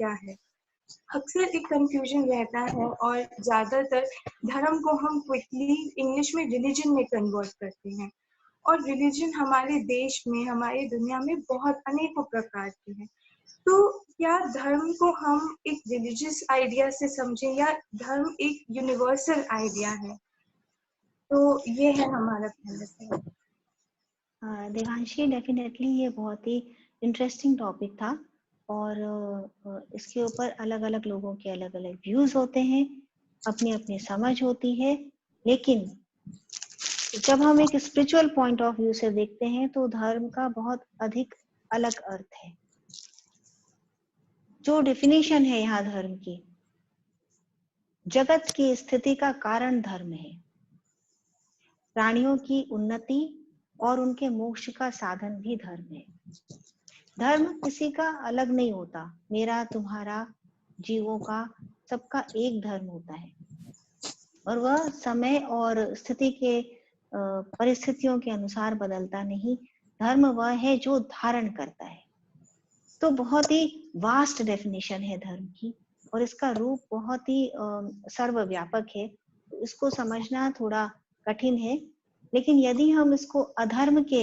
क्या है। अक्सर एक कंफ्यूजन रहता है और ज़्यादातर धर्म को हम क्विकली इंग्लिश में रिलीजन में कन्वर्ट करते हैं। और रिलीजन हमारे देश में, हमारी दुनिया में बहुत अनेकों प्रकार के हैं। तो क्या धर्म को हम एक रिलीजियस आइडिया से समझें या धर्म एक यूनिवर्सल आइडिया है? तो ये है हमारा पहला सवाल। देवांशी, डेफिनेटली ये बहुत ही इंटरेस्टिंग टॉपिक था और इसके ऊपर अलग अलग लोगों के अलग अलग व्यूज होते हैं, अपनी अपनी समझ होती है। लेकिन जब हम एक स्पिरिचुअल पॉइंट ऑफ व्यू से देखते हैं तो धर्म का बहुत अधिक अलग अर्थ है। जो डेफिनेशन है यहाँ धर्म की, जगत की स्थिति का कारण धर्म है, प्राणियों की उन्नति और उनके मोक्ष का साधन भी धर्म है। धर्म किसी का अलग नहीं होता, मेरा, तुम्हारा, जीवों का, सबका एक धर्म होता है और वह समय और स्थिति के परिस्थितियों के अनुसार बदलता नहीं। धर्म वह है जो धारण करता है। तो बहुत ही वास्ट डेफिनेशन है धर्म की और इसका रूप बहुत ही सर्वव्यापक है। तो इसको समझना थोड़ा कठिन है, लेकिन यदि हम इसको अधर्म के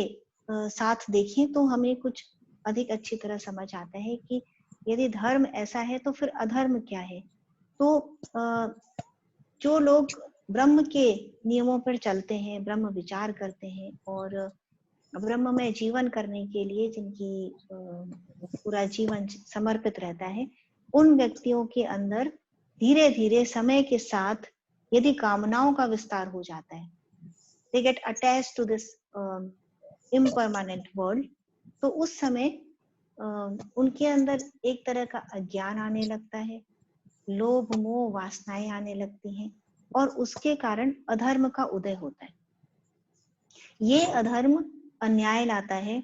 साथ देखें तो हमें कुछ अधिक अच्छी तरह समझ आता है कि यदि धर्म ऐसा है तो फिर अधर्म क्या है। तो जो लोग ब्रह्म के नियमों पर चलते हैं, ब्रह्म विचार करते हैं और ब्रह्म में जीवन करने के लिए जिनकी पूरा जीवन समर्पित रहता है, उन व्यक्तियों के अंदर धीरे धीरे समय के साथ यदि कामनाओं का विस्तार हो जाता है, they get attached to this impermanent world, तो उस समय उनके अंदर एक तरह का अज्ञान आने लगता है, लोभ मोह वासनाएं आने लगती हैं और उसके कारण अधर्म का उदय होता है। ये अधर्म अन्याय लाता है,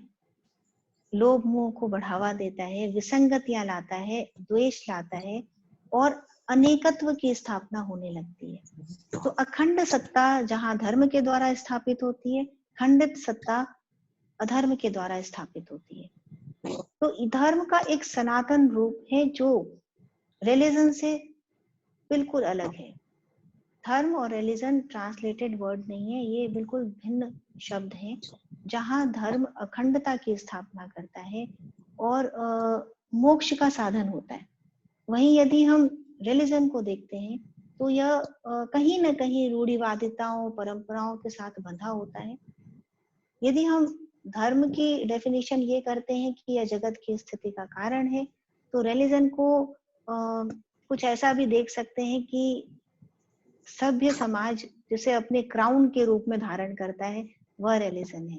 लोभ मोह को बढ़ावा देता है, विसंगतियां लाता है, द्वेष लाता है और अनेकत्व की स्थापना होने लगती है। तो अखंड सत्ता जहां धर्म के द्वारा स्थापित होती है, खंडित सत्ता अधर्म के द्वारा स्थापित होती है। तो धर्म का एक सनातन रूप है जो रिलीजन से बिल्कुल अलग है। धर्म और रिलीजन ट्रांसलेटेड वर्ड नहीं है, ये बिल्कुल भिन्न शब्द हैं। जहां धर्म अखंडता की स्थापना करता है और मोक्ष का साधन होता है, वहीं यदि हम रिलीजन को देखते हैं तो यह कहीं न कहीं रूढ़िवादिताओं, परंपराओं के साथ बंधा होता है। यदि हम धर्म की डेफिनेशन ये करते हैं कि यह जगत की स्थिति का कारण है, तो रिलीजन को कुछ ऐसा भी देख सकते हैं कि सभ्य समाज जिसे अपने क्राउन के रूप में धारण करता है, वह रिलीजन है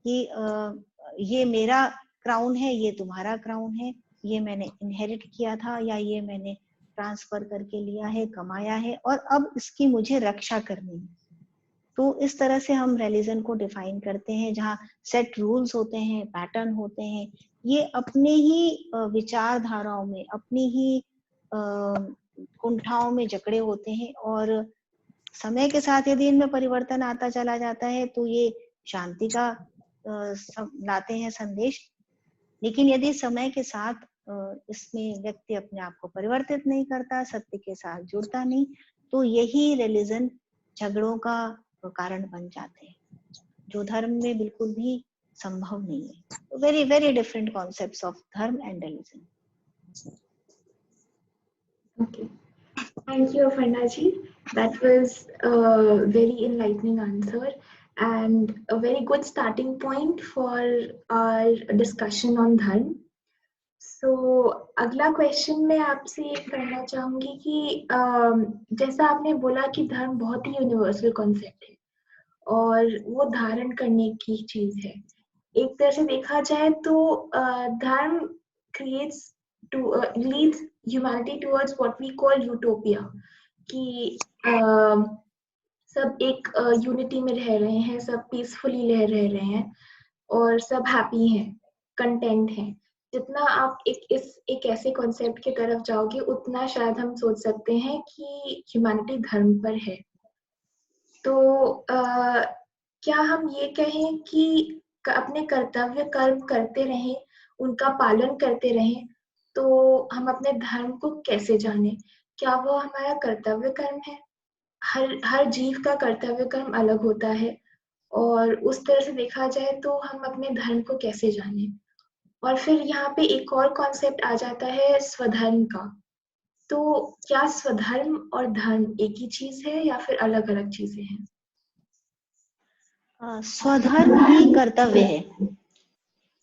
कि ये मेरा क्राउन है, ये तुम्हारा क्राउन है, ये मैंने इनहेरिट किया था या ये मैंने ट्रांसफर करके लिया है, कमाया है और अब इसकी मुझे रक्षा करनी है। तो इस तरह से हम रिलीजन को डिफाइन करते हैं, जहाँ सेट रूल्स होते हैं, पैटर्न होते हैं, ये अपने ही विचारधाराओं में, अपनी ही कुंठाओं में जकड़े होते हैं और समय के साथ यदि इनमें परिवर्तन आता चला जाता है तो ये शांति का लाते हैं संदेश। लेकिन यदि समय के साथ इसमें व्यक्ति अपने आप को परिवर्तित नहीं करता, सत्य के साथ जुड़ता नहीं, तो यही रिलीजन झगड़ों का कारण बन जाते हैं, जो धर्म में बिल्कुल भी संभव नहीं है। तो very very different concepts of dharma and religion. Okay. Thank you, Aparna ji. That was a very enlightening answer and a very good starting point for our discussion on dharm. So, अगला क्वेश्चन मैं आपसे ये करना चाहूंगी कि जैसा आपने बोला कि धर्म बहुत ही यूनिवर्सल कॉन्सेप्ट है और वो धारण करने की चीज है। एक तरह से देखा जाए तो धर्म creates to leads humanity towards what we call utopia, कि सब एक यूनिटी में रह रहे हैं, सब पीसफुली रह रहे हैं और सब हैप्पी हैं, कंटेंट हैं। जितना आप एक ऐसे कॉन्सेप्ट की तरफ जाओगे उतना शायद हम सोच सकते हैं कि ह्यूमैनिटी धर्म पर है। तो क्या हम ये कहें कि अपने कर्तव्य कर्म करते रहें, उनका पालन करते रहें तो हम अपने धर्म को कैसे जाने? क्या वो हमारा कर्तव्य कर्म है? हर जीव का कर्तव्य कर्म अलग होता है, और उस तरह से देखा जाए तो हम अपने धर्म को कैसे जाने? और फिर यहाँ पे एक और कॉन्सेप्ट आ जाता है स्वधर्म का। तो क्या स्वधर्म और धर्म एक ही चीज है या फिर अलग अलग चीजें हैं? स्वधर्म ही कर्तव्य है।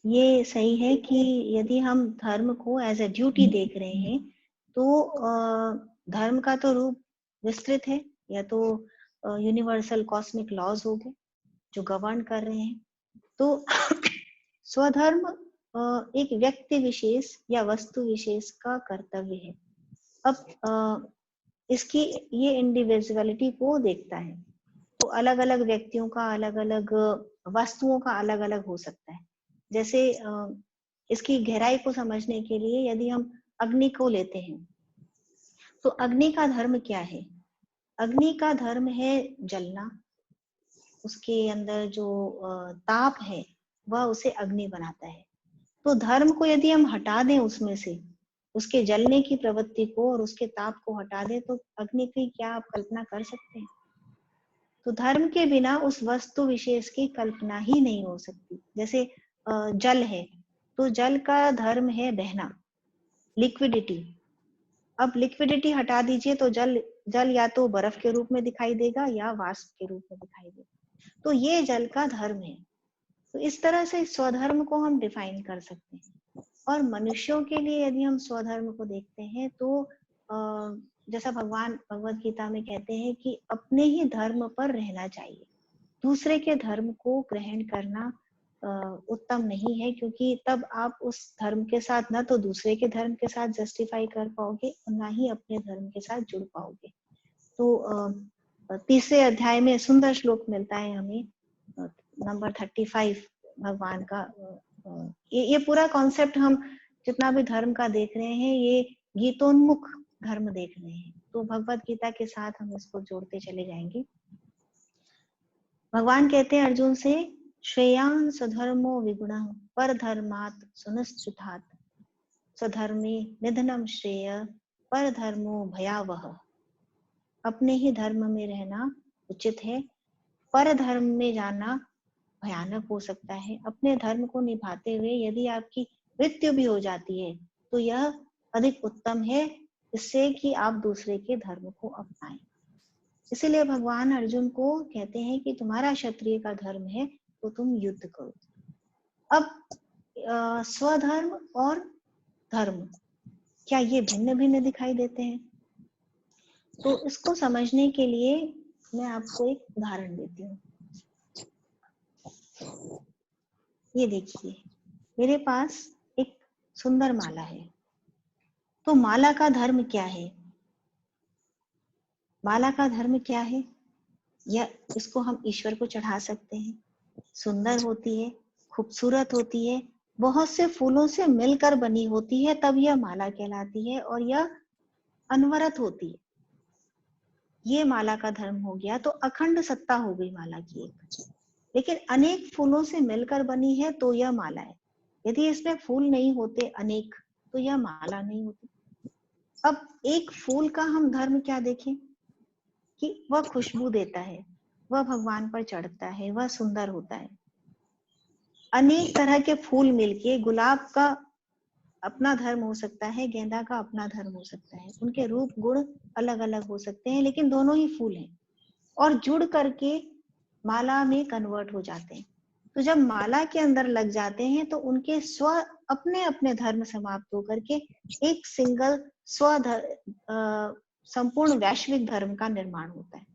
ये सही है कि यदि हम धर्म को एज ए ड्यूटी देख रहे हैं तो धर्म का तो रूप विस्तृत है, या तो यूनिवर्सल कॉस्मिक लॉज हो गए जो गवर्न कर रहे हैं। तो स्वधर्म एक व्यक्ति विशेष या वस्तु विशेष का कर्तव्य है। अब इसकी ये इंडिविजुअलिटी को देखता है, तो अलग अलग व्यक्तियों का, अलग अलग वस्तुओं का अलग अलग हो सकता है। जैसे इसकी गहराई को समझने के लिए यदि हम अग्नि को लेते हैं, तो अग्नि का धर्म क्या है? अग्नि का धर्म है जलना। उसके अंदर जो ताप है वह उसे अग्नि बनाता है। तो धर्म को यदि हम हटा दें उसमें से, उसके जलने की प्रवृत्ति को और उसके ताप को हटा दें, तो अग्नि की क्या आप कल्पना कर सकते हैं? तो धर्म के बिना उस वस्तु विशेष की कल्पना ही नहीं हो सकती। जैसे जल है, तो जल का धर्म है बहना, लिक्विडिटी। अब लिक्विडिटी हटा दीजिए तो जल जल या तो बर्फ के रूप में दिखाई देगा या वाष्प के रूप में दिखाई देगा। तो ये जल का धर्म है। तो इस तरह से स्वधर्म को हम डिफाइन कर सकते हैं। और मनुष्यों के लिए यदि हम स्वधर्म को देखते हैं तो जैसा भगवान भगवत गीता में कहते हैं कि अपने ही धर्म पर रहना चाहिए। दूसरे के धर्म को ग्रहण करना उत्तम नहीं है, क्योंकि तब आप उस धर्म के साथ न तो दूसरे के धर्म के साथ जस्टिफाई कर पाओगे और ना ही अपने धर्म के साथ जुड़ पाओगे। तो तीसरे अध्याय में सुंदर श्लोक मिलता है हमें, नंबर 35 भगवान का। ये पूरा कॉन्सेप्ट हम जितना भी धर्म का देख रहे हैं, ये गीतोन्मुख धर्म देख रहे हैं। तो भगवत गीता के साथ हम इसको जोड़ते चले जाएंगे। भगवान कहते हैं अर्जुन से, श्रेयान स्वधर्मो विगुणः परधर्मात् सुनिश्चितात् स्वधर्मे निधनम श्रेय परधर्मो भयावह। अपने ही धर्म में रहना उचित है, पर धर्म में जाना भयानक हो सकता है। अपने धर्म को निभाते हुए यदि आपकी मृत्यु भी हो जाती है तो यह अधिक उत्तम है इससे कि आप दूसरे के धर्म को अपनाएं। इसीलिए भगवान अर्जुन को कहते हैं कि तुम्हारा क्षत्रिय का धर्म है तो तुम युद्ध करो। अब स्वधर्म और धर्म क्या ये भिन्न भिन्न दिखाई देते हैं? तो इसको समझने के लिए मैं आपको एक उदाहरण देती हूँ। ये देखिए, मेरे पास एक सुंदर माला है। तो माला का धर्म क्या है? माला का धर्म क्या है? या इसको हम ईश्वर को चढ़ा सकते हैं। सुंदर होती है, खूबसूरत होती है, बहुत से फूलों से मिलकर बनी होती है, तब यह माला कहलाती है और यह अनवरत होती है। ये माला का धर्म हो गया। तो अखंड सत्ता हो गई माला की एक। लेकिन अनेक फूलों से मिलकर बनी है तो यह माला है। यदि इसमें फूल नहीं होते अनेक, तो यह माला नहीं होती। अब एक फूल का हम धर्म क्या देखें कि वह खुशबू देता है, वह भगवान पर चढ़ता है, वह सुंदर होता है। अनेक तरह के फूल मिलके, गुलाब का अपना धर्म हो सकता है, गेंदा का अपना धर्म हो सकता है, उनके रूप गुण अलग अलग हो सकते हैं, लेकिन दोनों ही फूल हैं और जुड़ करके माला में कन्वर्ट हो जाते हैं। तो जब माला के अंदर लग जाते हैं तो उनके स्व अपने अपने धर्म समाप्त होकर के एक सिंगल संपूर्ण वैश्विक धर्म का निर्माण होता है।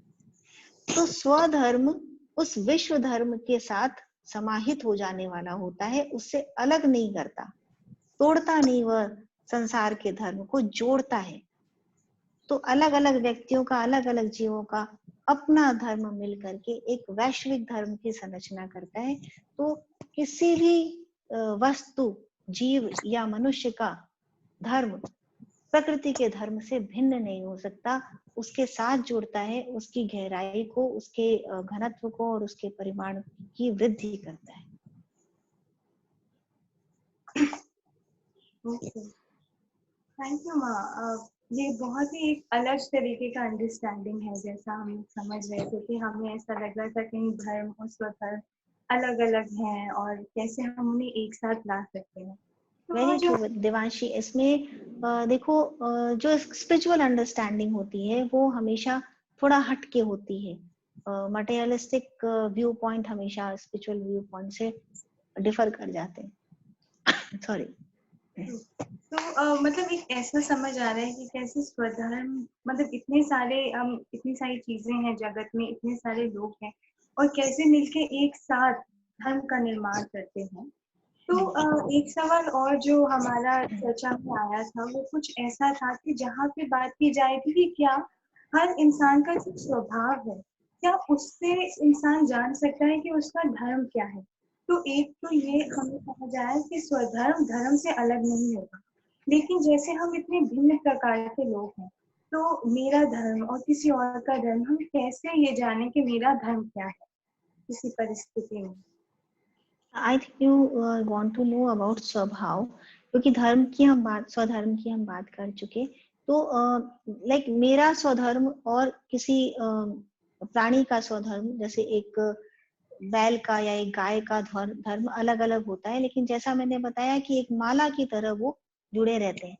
तो स्वधर्म उस विश्व धर्म के साथ समाहित हो जाने वाला होता है, उससे अलग नहीं करता, तोड़ता नहीं, वह संसार के धर्म को जोड़ता है। तो अलग अलग व्यक्तियों का, अलग अलग जीवों का अपना धर्म मिल करके एक वैश्विक धर्म की संरचना करता है। तो किसी भी वस्तु, जीव या मनुष्य का धर्म प्रकृति के धर्म से भिन्न नहीं हो सकता, उसके साथ जुड़ता है, उसकी गहराई को, उसके घनत्व को और उसके परिमाण की वृद्धि करता है। Okay. थैंक यू माँ। ये बहुत ही एक अलग तरीके का अंडरस्टैंडिंग है, जैसा हम समझ रहे थे कि हमें ऐसा लग रहा था कि धर्म और स्वधर्म अलग अलग हैं और कैसे हम उन्हें एक साथ ला सकते हैं। तो वेरी जो ट्रू देवांशी। इसमें देखो जो स्पिरिचुअल अंडरस्टैंडिंग होती है वो हमेशा थोड़ा हटके होती है। मटेरियलिस्टिक व्यू पॉइंट हमेशा स्पिरिचुअल व्यू पॉइंट से डिफर कर जाते हैं। सॉरी। तो मतलब एक ऐसा समझ आ रहा है कि कैसे स्वधर्म, मतलब इतनी सारी चीजें हैं जगत में, इतने सारे लोग हैं और कैसे मिलके एक साथ धर्म का निर्माण करते हैं। तो एक सवाल और जो हमारा चर्चा में आया था वो कुछ ऐसा था कि जहाँ पे बात की जाए थी कि क्या हर इंसान का जो स्वभाव है, क्या उससे इंसान जान सकता है कि उसका धर्म क्या है। तो एक तो ये हमें कहा जाए कि स्वधर्म धर्म से अलग नहीं होगा, लेकिन जैसे हम इतने भिन्न प्रकार के लोग हैं, तो मेरा धर्म और किसी और का धर्म, हम कैसे ये जाने कि मेरा धर्म क्या है किसी परिस्थिति में। I think you want to know about स्वभाव, क्योंकि स्वधर्म की हम बात कर चुके। तो लाइक मेरा स्वधर्म और किसी प्राणी का स्वधर्म, जैसे एक बैल का या एक गाय का धर्म अलग अलग होता है, लेकिन जैसा मैंने बताया कि एक माला की तरह वो जुड़े रहते हैं।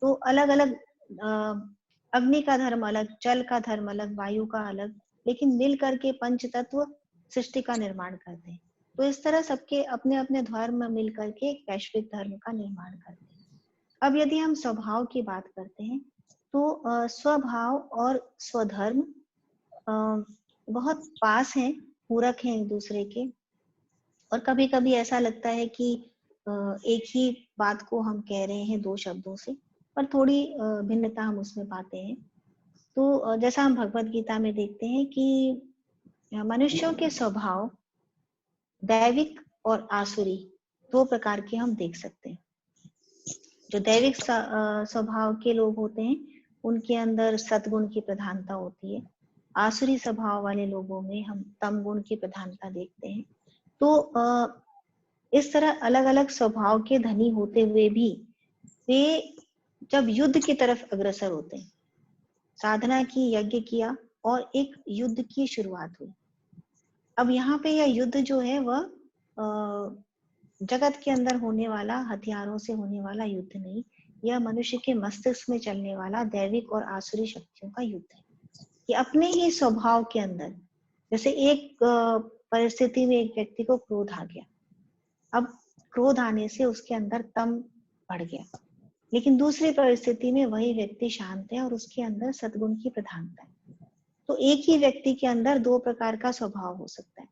तो अलग अलग अग्नि का धर्म अलग, जल का धर्म अलग, वायु का अलग, लेकिन मिल करके पंच तत्व सृष्टि का निर्माण करते हैं। तो इस तरह सबके अपने अपने धर्म मिल करके एक वैश्विक धर्म का निर्माण करते हैं। अब यदि हम स्वभाव की बात करते हैं तो स्वभाव और स्वधर्म बहुत पास हैं, पूरक हैं एक दूसरे के। और कभी कभी ऐसा लगता है कि एक ही बात को हम कह रहे हैं दो शब्दों से, पर थोड़ी भिन्नता हम उसमें पाते हैं। तो जैसा हम भगवत गीता में देखते हैं कि मनुष्यों के स्वभाव दैविक और आसुरी दो प्रकार के हम देख सकते हैं। जो दैविक स्वभाव के लोग होते हैं उनके अंदर सद्गुण की प्रधानता होती है। आसुरी स्वभाव वाले लोगों में हम तम गुण की प्रधानता देखते हैं। तो इस तरह अलग अलग स्वभाव के धनी होते हुए भी वे जब युद्ध की तरफ अग्रसर होते हैं, साधना की, यज्ञ किया और एक युद्ध की शुरुआत हुई। अब यहाँ पे यह युद्ध जो है वह जगत के अंदर होने वाला, हथियारों से होने वाला युद्ध नहीं, यह मनुष्य के मस्तिष्क में चलने वाला दैविक और आसुरी शक्तियों का युद्ध है। कि अपने ही स्वभाव के अंदर, जैसे एक परिस्थिति में एक व्यक्ति को क्रोध आ गया, अब क्रोध आने से उसके अंदर तम बढ़ गया, लेकिन दूसरी परिस्थिति में वही व्यक्ति शांत है और उसके अंदर सद्गुण की प्रधानता है। तो एक ही व्यक्ति के अंदर दो प्रकार का स्वभाव हो सकता है,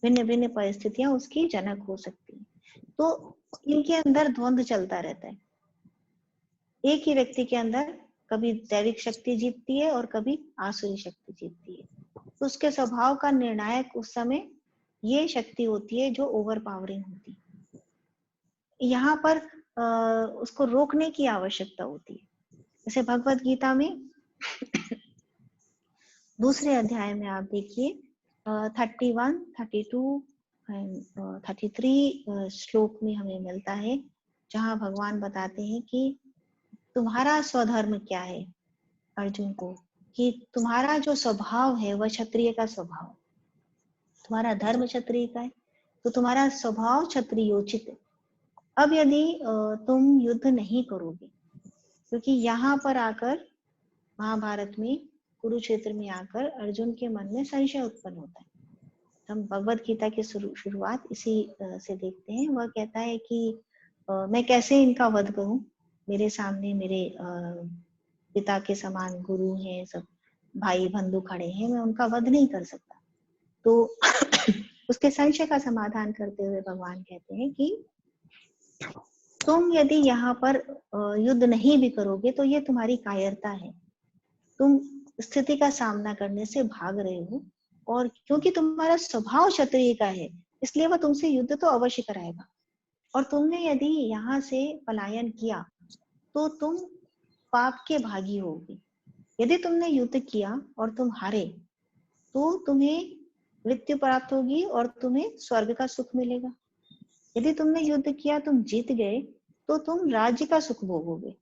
भिन्न भिन्न परिस्थितियां उसकी जनक हो सकती हैं। तो इनके अंदर द्वंद्व चलता रहता है। एक ही व्यक्ति के अंदर कभी दैविक शक्ति जीतती है और कभी आसुरी शक्ति जीतती है। तो उसके स्वभाव का निर्णायक उस समय ये शक्ति होती है जो ओवर पावरिंग होती है। यहाँ पर उसको रोकने की आवश्यकता होती है। जैसे भगवत गीता में दूसरे अध्याय में आप देखिए 31, 32 एंड 33 श्लोक में हमें मिलता है, जहाँ भगवान बताते हैं कि तुम्हारा स्वधर्म क्या है अर्जुन को, कि तुम्हारा जो स्वभाव है वह क्षत्रिय का स्वभाव, तुम्हारा धर्म क्षत्रिय का है, तो तुम्हारा स्वभाव क्षत्रियोचित है। अब यदि तुम युद्ध नहीं करोगे, क्योंकि यहाँ पर आकर महाभारत में, कुरुक्षेत्र में आकर अर्जुन के मन में संशय उत्पन्न होता है। हम भगवत गीता की शुरुआत इसी से देखते हैं। वह कहता है कि मैं कैसे इनका वध करूं, मेरे सामने मेरे पिता के समान गुरु हैं, सब भाई बंधु खड़े हैं, मैं उनका वध नहीं कर सकता। तो उसके संशय का समाधान करते हुए भगवान कहते हैं कि तुम यदि यहाँ पर युद्ध नहीं भी करोगे तो ये तुम्हारी कायरता है, तुम स्थिति का सामना करने से भाग रहे हो, और क्योंकि तुम्हारा स्वभाव क्षत्रिय का है इसलिए वह तुमसे युद्ध तो अवश्य कराएगा, और तुमने यदि यहाँ से पलायन किया तो तुम पाप के भागी होगे। यदि तुमने युद्ध किया और तुम हारे तो तुम्हें मृत्यु प्राप्त होगी और तुम्हें स्वर्ग का सुख मिलेगा। यदि तुमने युद्ध किया, तुम जीत गए, तो तुम राज्य का सुख भोगोगे।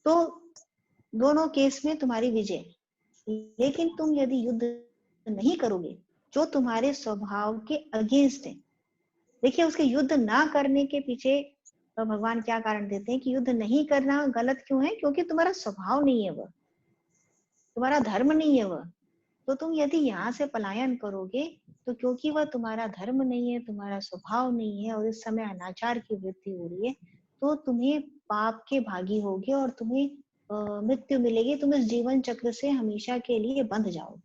तो दोनों केस में तुम्हारी विजय। लेकिन तुम यदि युद्ध नहीं करोगे जो तुम्हारे स्वभाव के अगेंस्ट है, देखिए उसके युद्ध ना करने के पीछे तो भगवान क्या कारण देते हैं कि युद्ध नहीं करना गलत क्यों है, क्योंकि तुम्हारा स्वभाव नहीं है, वह तुम्हारा धर्म नहीं है वह। तो तुम यदि यहाँ से पलायन करोगे तो क्योंकि वह तुम्हारा धर्म नहीं है, तुम्हारा स्वभाव नहीं है, और इस समय अनाचार की वृद्धि हो रही है, तो तुम्हें पाप के भागी होगे और तुम्हें मृत्यु मिलेगी। तुम इस जीवन चक्र से हमेशा के लिए बंध जाओगे।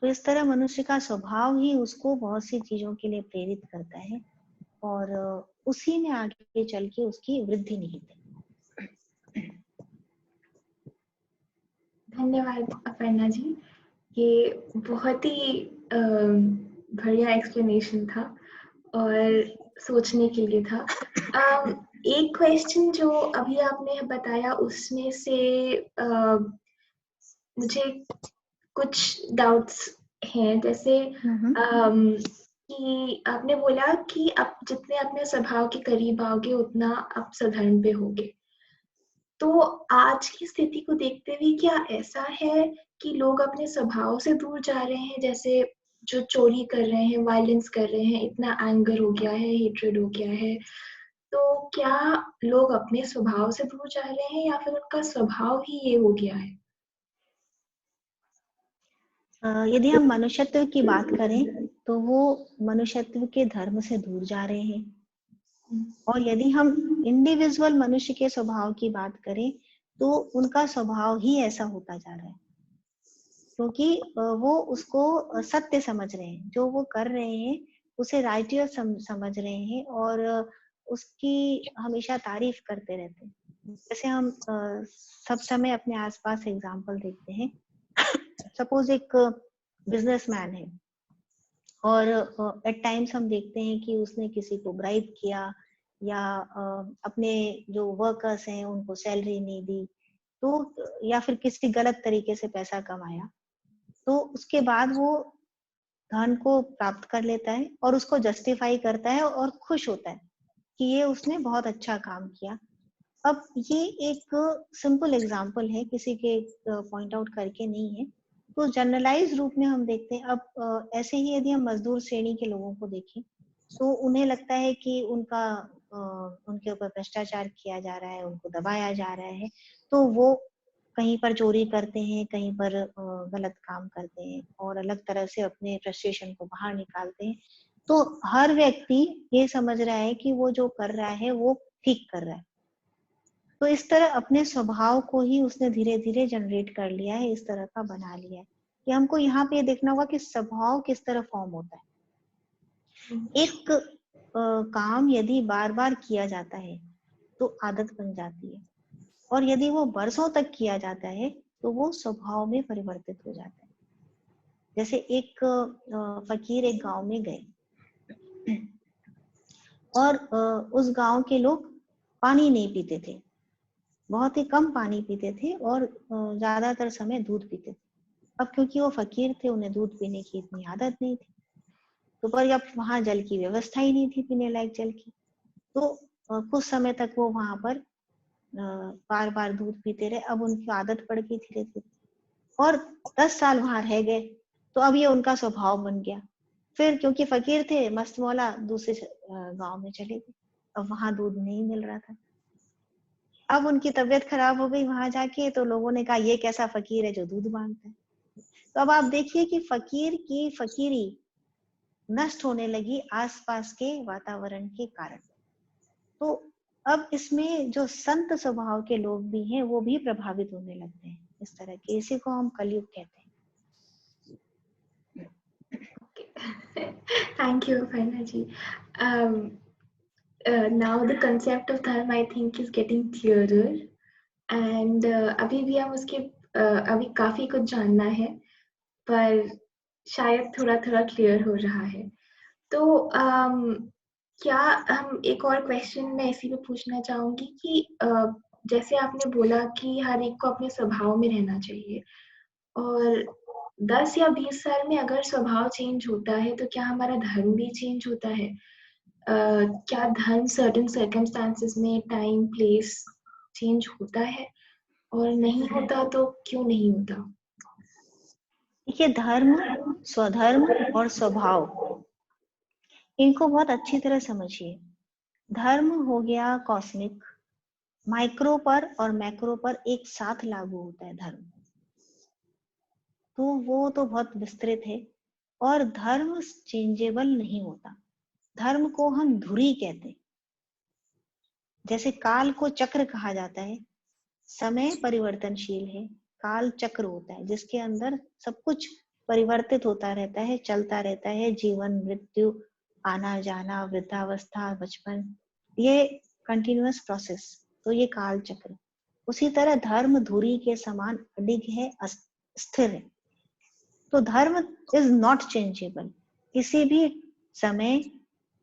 तो इस तरह मनुष्य का स्वभाव ही उसको बहुत सी चीजों के लिए प्रेरित करता है, और उसी में आगे चल के उसकी वृद्धि निहित है। धन्यवाद अपर्णा जी, ये बहुत ही बढ़िया एक्सप्लेनेशन था और सोचने के लिए था। एक क्वेश्चन जो अभी आपने बताया उसमें से मुझे कुछ डाउट्स हैं, जैसे कि आपने बोला कि आप जितने अपने स्वभाव के करीब आओगे उतना आप सधर्म पे होगे। तो आज की स्थिति को देखते हुए क्या ऐसा है कि लोग अपने स्वभाव से दूर जा रहे हैं, जैसे जो चोरी कर रहे हैं, वायलेंस कर रहे हैं, इतना एंगर हो गया है, हेट्रेड हो गया है, तो क्या लोग अपने स्वभाव से दूर जा रहे हैं या फिर उनका स्वभाव ही ये हो गया है? यदि हम मनुष्यत्व की बात करें तो वो मनुष्यत्व के धर्म से दूर जा रहे हैं, और यदि हम इंडिविजुअल मनुष्य के स्वभाव की बात करें तो उनका स्वभाव ही ऐसा होता जा रहा है, क्योंकि वो उसको सत्य समझ रहे हैं, जो वो कर रहे हैं उसे राइटियस समझ रहे हैं, और उसकी हमेशा तारीफ करते रहते हैं। जैसे हम सब समय अपने आसपास एग्जाम्पल देखते हैं। सपोज एक बिजनेसमैन है और एट टाइम्स हम देखते हैं कि उसने किसी को ब्राइब किया या अपने जो वर्कर्स हैं उनको सैलरी नहीं दी, तो या फिर किसी गलत तरीके से पैसा कमाया, तो उसके बाद वो धन को प्राप्त कर लेता है और उसको जस्टिफाई करता है और खुश होता है कि ये उसने बहुत अच्छा काम किया। अब ये एक सिंपल एग्जांपल है, किसी के पॉइंट आउट करके नहीं है, तो जनरलाइज रूप में हम देखते हैं। अब ऐसे ही यदि हम मजदूर श्रेणी के लोगों को देखें तो उन्हें लगता है कि उनके ऊपर भ्रष्टाचार किया जा रहा है, उनको दबाया जा रहा है, तो वो कहीं पर चोरी करते हैं, कहीं पर गलत काम करते हैं और अलग तरह से अपने फ्रस्ट्रेशन को बाहर निकालते हैं। तो हर व्यक्ति ये समझ रहा है कि वो जो कर रहा है वो ठीक कर रहा है। तो इस तरह अपने स्वभाव को ही उसने धीरे धीरे जनरेट कर लिया है, इस तरह का बना लिया है कि हमको यहाँ पे देखना होगा कि स्वभाव किस तरह फॉर्म होता है। एक काम यदि बार बार किया जाता है तो आदत बन जाती है, और यदि वो बरसों तक किया जाता है तो वो स्वभाव में परिवर्तित हो जाता है। जैसे एक फकीर एक गांव में गए और उस गांव के लोग पानी नहीं पीते थे, बहुत ही कम पानी पीते थे और ज्यादातर समय दूध पीते थे। अब क्योंकि वो फकीर थे, उन्हें दूध पीने की इतनी आदत नहीं थी, तो पर अब वहां जल की व्यवस्था ही नहीं थी, पीने लायक जल की, तो कुछ समय तक वो वहां पर बार बार दूध पीते रहे। अब उनकी आदत पड़ गई धीरे धीरे, और 10 साल वहां रह गए, तो अब ये उनका स्वभाव बन गया। फिर क्योंकि फकीर थे, मस्त मौला दूसरे गांव में चले गए, अब वहां दूध नहीं मिल रहा था। अब उनकी तबीयत खराब हो गई वहां जाके, तो लोगों ने कहा ये कैसा फकीर है जो दूध मांगता है। तो अब आप देखिए कि फकीर की फकीरी नष्ट होने लगी आसपास के वातावरण के कारण। तो अब इसमें जो संत स्वभाव के लोग भी हैं वो भी प्रभावित होने लगते हैं इस तरह के। इसी को हम कलयुग कहते हैं। Thank you, Aparna ji. Now the concept of dharma I think is getting clearer, and अभी भी हम उसके अभी काफी कुछ जानना है, पर शायद थोड़ा थोड़ा क्लियर हो रहा है। तो क्या हम एक और क्वेश्चन मैं इसी पे पूछना चाहूंगी कि जैसे आपने बोला कि हर एक को अपने स्वभाव में रहना चाहिए, और 10 या 20 साल में अगर स्वभाव चेंज होता है तो क्या हमारा धर्म भी चेंज होता है? क्या धर्म सर्टेन सर्कमस्टांसेस में, टाइम, प्लेस चेंज होता है, और नहीं होता तो क्यों नहीं होता? देखिए, धर्म, स्वधर्म और स्वभाव, इनको बहुत अच्छी तरह समझिए। धर्म हो गया कॉस्मिक, माइक्रो पर और मैक्रो पर एक साथ लागू होता है धर्म, तो वो तो बहुत विस्तृत है। और धर्म चेंजेबल नहीं होता। धर्म को हम धुरी कहते हैं। जैसे काल को चक्र कहा जाता है, समय परिवर्तनशील है, काल चक्र होता है जिसके अंदर सब कुछ परिवर्तित होता रहता है, चलता रहता है, जीवन, मृत्यु, आना जाना, वृद्धावस्था, बचपन, ये कंटिन्यूअस प्रोसेस, तो ये काल चक्र। उसी तरह धर्म धुरी के समान अडिग है, स्थिर है। तो धर्म इज नॉट चेंजेबल। किसी भी समय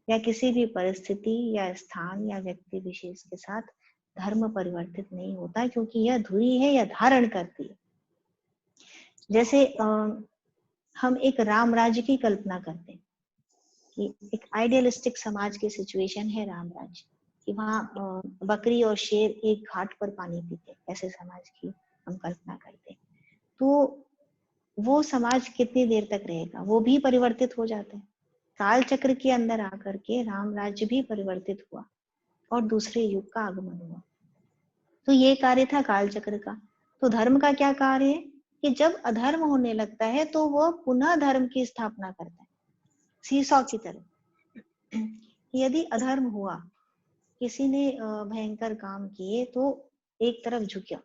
या किसी भी परिस्थिति या स्थान या व्यक्ति विशेष के साथ धर्म परिवर्तित नहीं होता, क्योंकि यह धुरी है, यह धारण करती है। जैसे हम एक राम राज्य की कल्पना करते हैं कि एक आइडियलिस्टिक समाज की सिचुएशन है राम राज्य कि वहाँ बकरी और शेर एक घाट पर पानी पीते, ऐसे समाज की हम कल्पना करते हैं। तो वो समाज कितनी देर तक रहेगा? वो भी परिवर्तित हो जाता है। काल चक्र के अंदर आकर के राम राज्य भी परिवर्तित हुआ और दूसरे युग का आगमन हुआ। तो ये कार्य था काल चक्र का। तो धर्म का क्या कार्य है कि जब अधर्म होने लगता है तो वह पुनः धर्म की स्थापना करता है, सीसॉ की तरह। यदि अधर्म हुआ, किसी ने भयंकर काम किए तो एक तरफ झुका,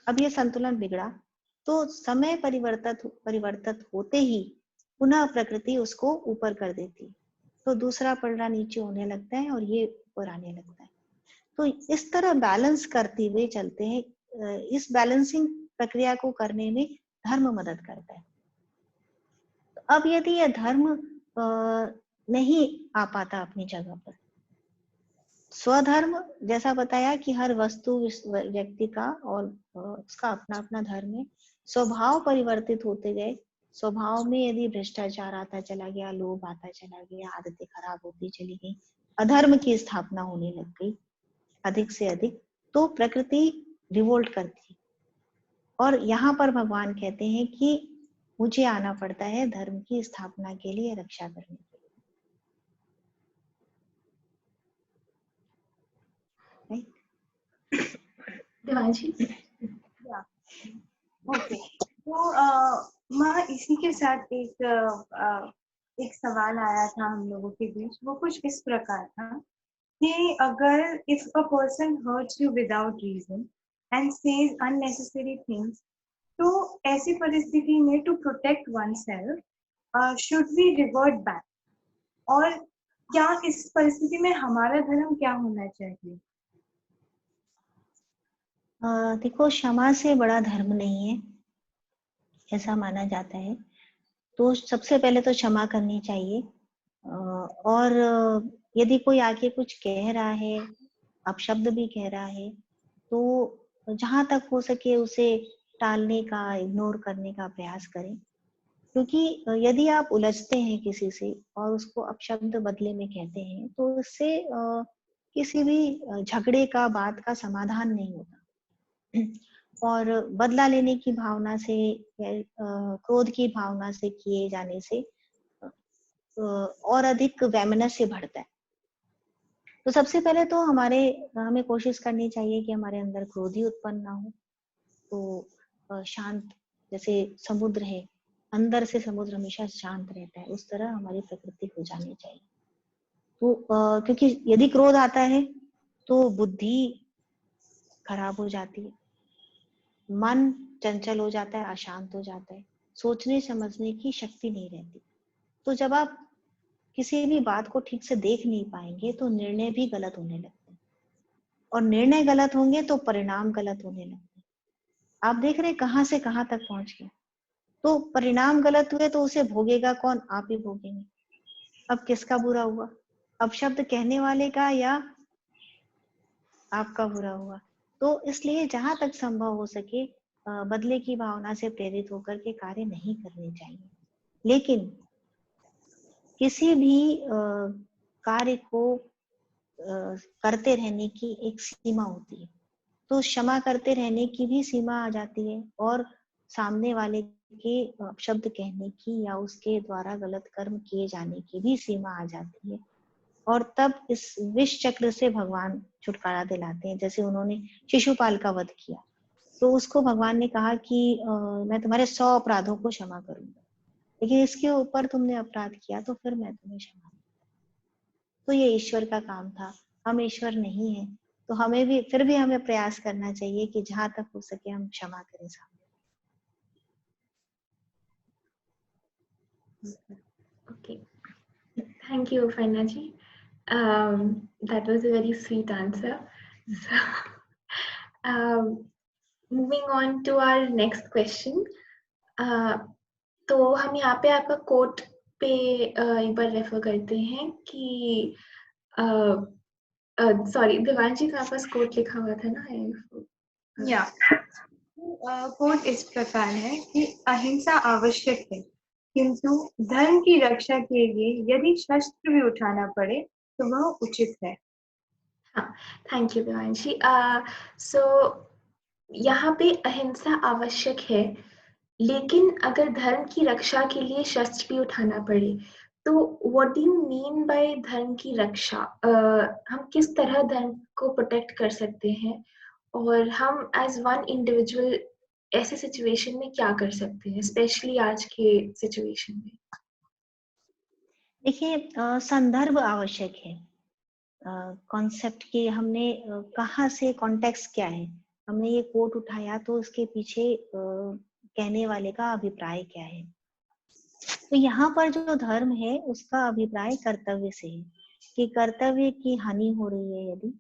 अब ये संतुलन बिगड़ा, तो समय परिवर्तित होते ही पुनः प्रकृति उसको ऊपर कर देती है, तो दूसरा पलड़ा नीचे होने लगता है और ये ऊपर आने लगता है। तो इस तरह बैलेंस करते हुए चलते हैं। इस बैलेंसिंग प्रक्रिया को करने में धर्म मदद करता है। तो अब यदि यह धर्म नहीं आ पाता अपनी जगह पर, स्वधर्म, जैसा बताया कि हर वस्तु व्यक्ति का और उसका अपना अपना धर्म है। स्वभाव परिवर्तित होते गए। स्वभाव में यदि भ्रष्टाचार आता चला गया, लोभ आता चला गया, आदतें खराब होती चली गई, अधर्म की स्थापना होने लग गई अधिक से अधिक, तो प्रकृति रिवोल्ट करती। और यहाँ पर भगवान कहते हैं कि मुझे आना पड़ता है धर्म की स्थापना के लिए, रक्षा करने के लिए। देवांशी? ओके, तो माँ इसी के साथ एक सवाल आया था हम लोगों के बीच। वो कुछ इस प्रकार था कि अगर if a person hurts you without reason and says unnecessary things, तो ऐसी परिस्थिति में to protect one self should we revert back, और क्या इस परिस्थिति में हमारा धर्म क्या होना चाहिए? देखो, क्षमा से बड़ा धर्म नहीं है, ऐसा माना जाता है। तो सबसे पहले तो क्षमा करनी चाहिए। और यदि कोई आके कुछ कह रहा है, अपशब्द भी कह रहा है, तो जहां तक हो सके उसे टालने का, इग्नोर करने का प्रयास करें। क्योंकि यदि आप उलझते हैं किसी से और उसको अपशब्द बदले में कहते हैं, तो इससे किसी भी झगड़े का, बात का समाधान नहीं होता। और बदला लेने की भावना से, क्रोध की भावना से किए जाने से और अधिक वैमनस्य बढ़ता है। तो सबसे पहले तो हमें कोशिश करनी चाहिए कि हमारे अंदर क्रोध ही उत्पन्न ना हो। तो शांत, जैसे समुद्र है, अंदर से समुद्र हमेशा शांत रहता है, उस तरह हमारी प्रकृति हो जानी चाहिए। तो क्योंकि यदि क्रोध आता है तो बुद्धि खराब हो जाती है, मन चंचल हो जाता है, अशांत हो जाता है, सोचने समझने की शक्ति नहीं रहती। तो जब आप किसी भी बात को ठीक से देख नहीं पाएंगे तो निर्णय भी गलत होने लगते हैं, और निर्णय गलत होंगे तो परिणाम गलत होने लगते हैं। आप देख रहे हैं कहां से कहां तक पहुंच गए। तो परिणाम गलत हुए तो उसे भोगेगा कौन? आप ही भोगेंगे। अब किसका बुरा हुआ? अब शब्द कहने वाले का या आपका बुरा हुआ? तो इसलिए जहां तक संभव हो सके बदले की भावना से प्रेरित होकर के कार्य नहीं करने चाहिए। लेकिन किसी भी कार्य को करते रहने की एक सीमा होती है। तो क्षमा करते रहने की भी सीमा आ जाती है, और सामने वाले के शब्द कहने की या उसके द्वारा गलत कर्म किए जाने की भी सीमा आ जाती है। और तब इस विष चक्र से भगवान छुटकारा दिलाते हैं। जैसे उन्होंने शिशुपाल का वध किया, तो उसको भगवान ने कहा कि मैं तुम्हारे 100 अपराधों को क्षमा करूंगा, लेकिन इसके ऊपर तुमने अपराध किया तो फिर मैं तुम्हें क्षमा। तो ये ईश्वर का काम था, हम ईश्वर नहीं है, तो हमें भी फिर भी हमें प्रयास करना चाहिए कि जहां तक हो सके हम क्षमा करें सामने। Okay, thank you, Farna ji. That was a very sweet answer. So, moving on to our next question. तो हम यहाँ पे आपका कोट पे एक बार रेफर करते हैं कि सॉरी देवांशी का पास कोट लिखा हुआ था ना? या कोट इस प्रकार है कि अहिंसा आवश्यक है, किंतु धर्म की रक्षा के लिए यदि शस्त्र भी उठाना पड़े तो वह उचित है। हाँ, थैंक यू देवांशी। सो यहाँ पे अहिंसा आवश्यक है, लेकिन अगर धर्म की रक्षा के लिए शस्त्र भी उठाना पड़े, तो what do you mean by धर्म की रक्षा? हम किस तरह धर्म को प्रोटेक्ट कर सकते हैं, और हम एज वन इंडिविजुअल ऐसे सिचुएशन में क्या कर सकते हैं, स्पेशली आज के सिचुएशन में? देखिए, संदर्भ आवश्यक है। कॉन्सेप्ट के हमने कहाँ से, कॉन्टेक्स्ट क्या है, हमने ये कोट उठाया तो उसके पीछे कहने वाले का अभिप्राय क्या है। तो यहाँ पर जो धर्म है उसका अभिप्राय कर्तव्य से है कि कर्तव्य की हानि हो रही है यदि,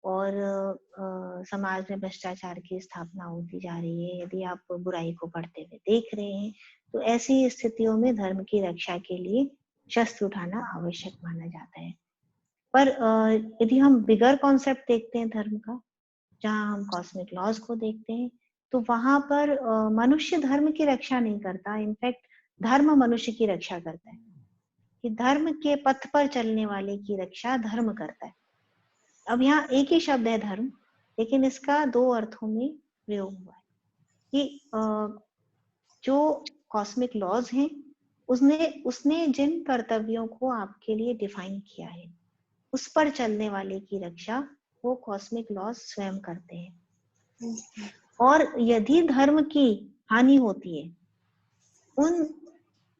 और समाज में भ्रष्टाचार की स्थापना होती जा रही है, यदि आप बुराई को बढ़ते हुए देख रहे हैं, तो ऐसी स्थितियों में धर्म की रक्षा के लिए शस्त्र उठाना आवश्यक माना जाता है। पर यदि हम बिगर कॉन्सेप्ट देखते हैं धर्म का, जहाँ हम कॉस्मिक लॉज को देखते हैं, तो वहां पर मनुष्य धर्म की रक्षा नहीं करता, इनफैक्ट धर्म मनुष्य की रक्षा करता है, कि धर्म के पथ पर चलने वाले की रक्षा धर्म करता है। अब यहाँ एक ही शब्द है धर्म, लेकिन इसका दो अर्थों में प्रयोग हुआ है कि जो कॉस्मिक लॉज हैं उसने जिन कर्तव्यों को आपके लिए डिफाइन किया है, उस पर चलने वाले की रक्षा वो कॉस्मिक लॉज स्वयं करते हैं। और यदि धर्म की हानि होती है, उन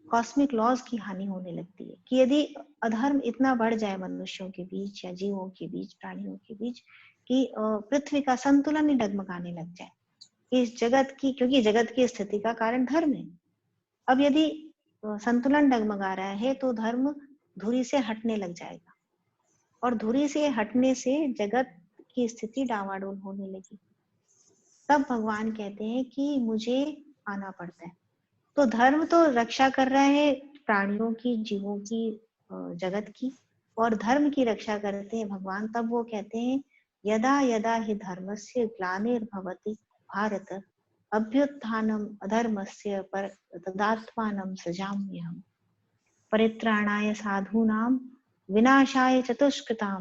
कॉस्मिक लॉज की हानि होने लगती है कि यदि अधर्म इतना बढ़ जाए मनुष्यों के बीच या जीवों के बीच, प्राणियों के बीच, कि पृथ्वी का संतुलन ही डगमगाने लग जाए इस जगत की, क्योंकि जगत की स्थिति का कारण धर्म है। अब यदि संतुलन डगमगा रहा है तो धर्म धुरी से हटने लग जाएगा, और धुरी से हटने से जगत की स्थिति डावाडोल होने लगी। तब भगवान कहते हैं कि मुझे आना पड़ता है। तो धर्म तो रक्षा कर रहा है प्राणियों की, जीवों की, जगत की, और धर्म की रक्षा करते हैं भगवान। तब वो कहते हैं यदा यदा हि धर्मस्य ग्लानिर्भवति भारत अभ्युत्थानम अधर्मस्य पर तदात्मानं सृजाम्यहम् परित्राणाय साधूनां विनाशाय चतुष्कृतां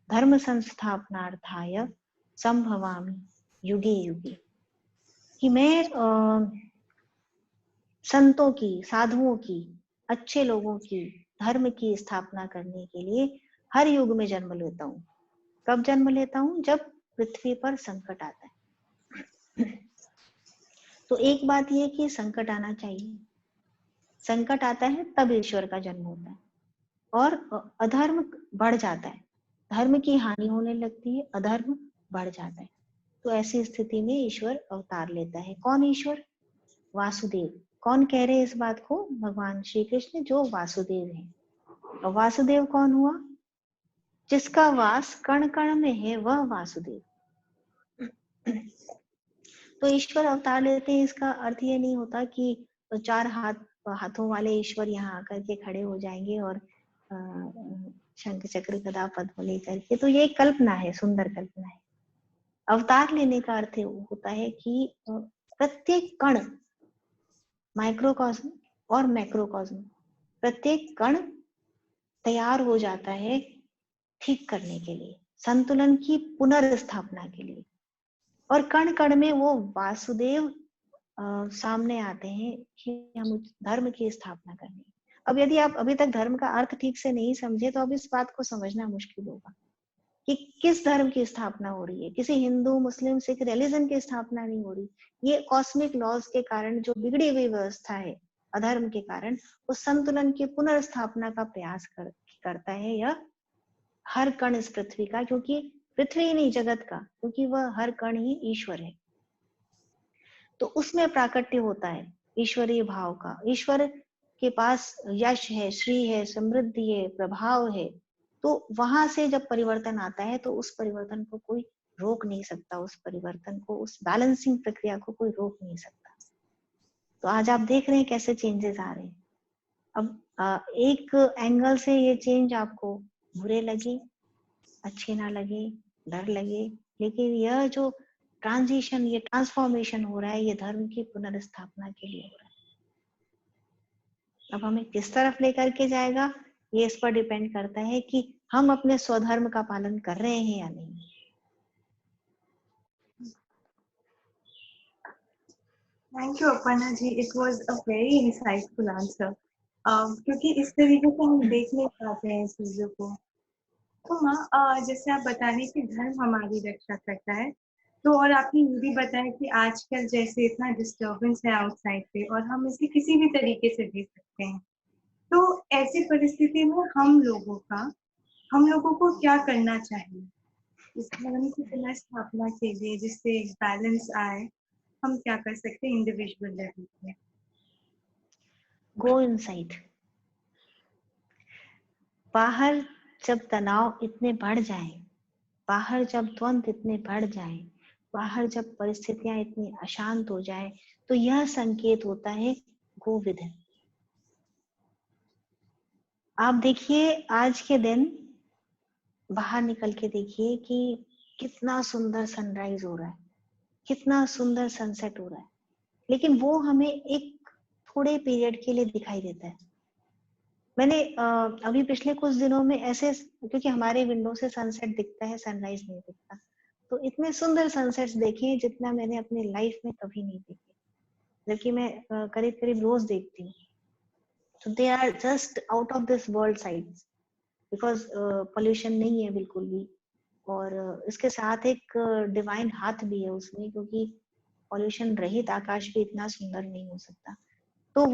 धर्म संस्थापनार्थाय संभवामि युगे युगे। कि मैं संतों की, साधुओं की, अच्छे लोगों की धर्म की स्थापना करने के लिए हर युग में जन्म लेता हूँ। कब जन्म लेता हूँ? जब पृथ्वी पर संकट आता है। तो एक बात ये कि संकट आना चाहिए, संकट आता है तब ईश्वर का जन्म होता है, और अधर्म बढ़ जाता है, धर्म की हानि होने लगती है, अधर्म बढ़ जाता है। तो ऐसी स्थिति में ईश्वर अवतार लेता है। कौन ईश्वर? वासुदेव। कौन कह रहे हैं इस बात को? भगवान श्री कृष्ण, जो वासुदेव हैं। और वासुदेव कौन हुआ? जिसका वास कण कण में है, वह वासुदेव। तो ईश्वर अवतार लेते हैं, इसका अर्थ ये नहीं होता कि चार हाथों वाले ईश्वर यहाँ आकर के खड़े हो जाएंगे और शंख चक्र गदा पद्म लेकर के। तो ये कल्पना है, सुंदर कल्पना है। अवतार लेने का अर्थ होता है कि प्रत्येक कण, माइक्रोकॉस्म और मैक्रोकॉस्म, प्रत्येक कण तैयार हो जाता है ठीक करने के लिए, संतुलन की पुनर्स्थापना के लिए। और कण कण में वो वासुदेव सामने आते हैं कि हम धर्म की स्थापना करनी। अब यदि आप अभी तक धर्म का अर्थ ठीक से नहीं समझे तो अब इस बात को समझना मुश्किल होगा कि किस धर्म की स्थापना हो रही है। किसी हिंदू मुस्लिम सिख रिलीजन की स्थापना नहीं हो रही। ये कॉस्मिक लॉज के कारण जो बिगड़ी हुई व्यवस्था है अधर्म के कारण, उस संतुलन की पुनर्स्थापना का प्रयास करता है यह हर कण इस पृथ्वी का, क्योंकि पृथ्वी ही नहीं जगत का, क्योंकि वह हर कण ही ईश्वर है। तो उसमें प्राकट्य होता है ईश्वरीय भाव का। ईश्वर के पास यश है, श्री है, समृद्धि है, प्रभाव है। तो वहां से जब परिवर्तन आता है तो उस परिवर्तन को कोई रोक नहीं सकता, उस परिवर्तन को, उस बैलेंसिंग प्रक्रिया को कोई रोक नहीं सकता। तो आज आप देख रहे हैं कैसे चेंजेस आ रहे हैं। अब एक एंगल से ये चेंज आपको बुरे लगे, अच्छे ना लगे, डर लगे, लेकिन यह जो ट्रांजिशन, ये ट्रांसफॉर्मेशन हो रहा है, ये धर्म की पुनर्स्थापना के लिए हो रहा है। अब हमें किस तरफ लेकर के जाएगा ये इस पर डिपेंड करता है कि हम अपने स्वधर्म का पालन कर रहे हैं या नहीं। Thank you Aparna ji, it was a very insightful answer. क्योंकि इस तरीके से हम देख नहीं पाते हैं चीजों को। तो माँ, जैसे आप बता रही कि धर्म हमारी रक्षा करता है, तो और आपने ये भी बताया कि आजकल जैसे इतना डिस्टर्बेंस है आउटसाइड पे और हम इसे किसी भी तरीके से देख सकते हैं, तो ऐसी परिस्थिति में हम लोगों को क्या करना चाहिए इस धर्म की पुनर्स्थापना के लिए, जिससे एक बैलेंस आए? हम क्या कर सकते हैं इंडिविजुअल लेवल पे? Go inside. बाहर जब तनाव इतने बढ़ जाए, बाहर जब द्वंद्व इतने बढ़ जाए, बाहर जब परिस्थितियां इतनी अशांत हो जाए, तो यह संकेत होता है गो विद। आप देखिए आज के दिन बाहर निकल के देखिए कि कितना सुंदर सनराइज हो रहा है, कितना सुंदर सनसेट हो रहा है, लेकिन वो हमें एक थोड़े पीरियड के लिए दिखाई देता है। मैंने अभी पिछले कुछ दिनों में ऐसे, क्योंकि हमारे विंडो से सनसेट दिखता है, सनराइज नहीं दिखता, तो इतने सुंदर सनसेट्स देखे जितना मैंने अपनी लाइफ में कभी नहीं देखे, जबकि मैं करीब करीब रोज देखती हूँ। तो they are just out of this world sides, because pollution नहीं है बिल्कुल भी, और इसके साथ एक डिवाइन हाथ भी है उसमें, क्योंकि पॉल्यूशन रहित आकाश भी इतना सुंदर नहीं हो सकता। तो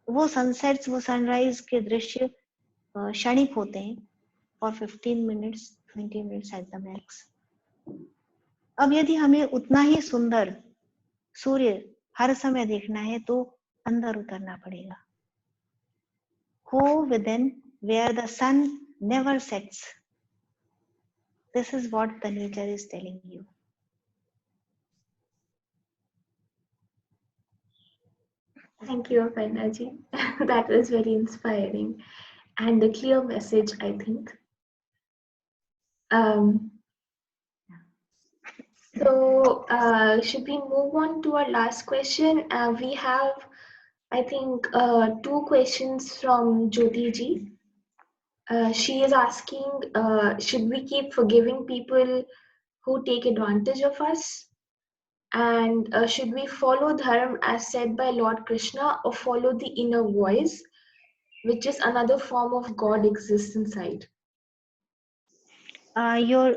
वो सनसेट्स, वो सनराइज के दृश्य क्षणिक होते हैं, for 15 minutes 20 minutes at the max. अब यदि हमें उतना ही सुंदर सूर्य हर समय देखना है तो अंदर उतरना पड़ेगा। Go within where the sun never sets. This is what the nature is telling you. Thank you, Aparna ji. That was very inspiring and a clear message, I think. So should we move on to our last question? We have, I think, 2 questions from Jyoti ji. She is asking, should we keep forgiving people who take advantage of us? And should we follow dharma as said by Lord Krishna, or follow the inner voice, which is another form of God exists inside? Your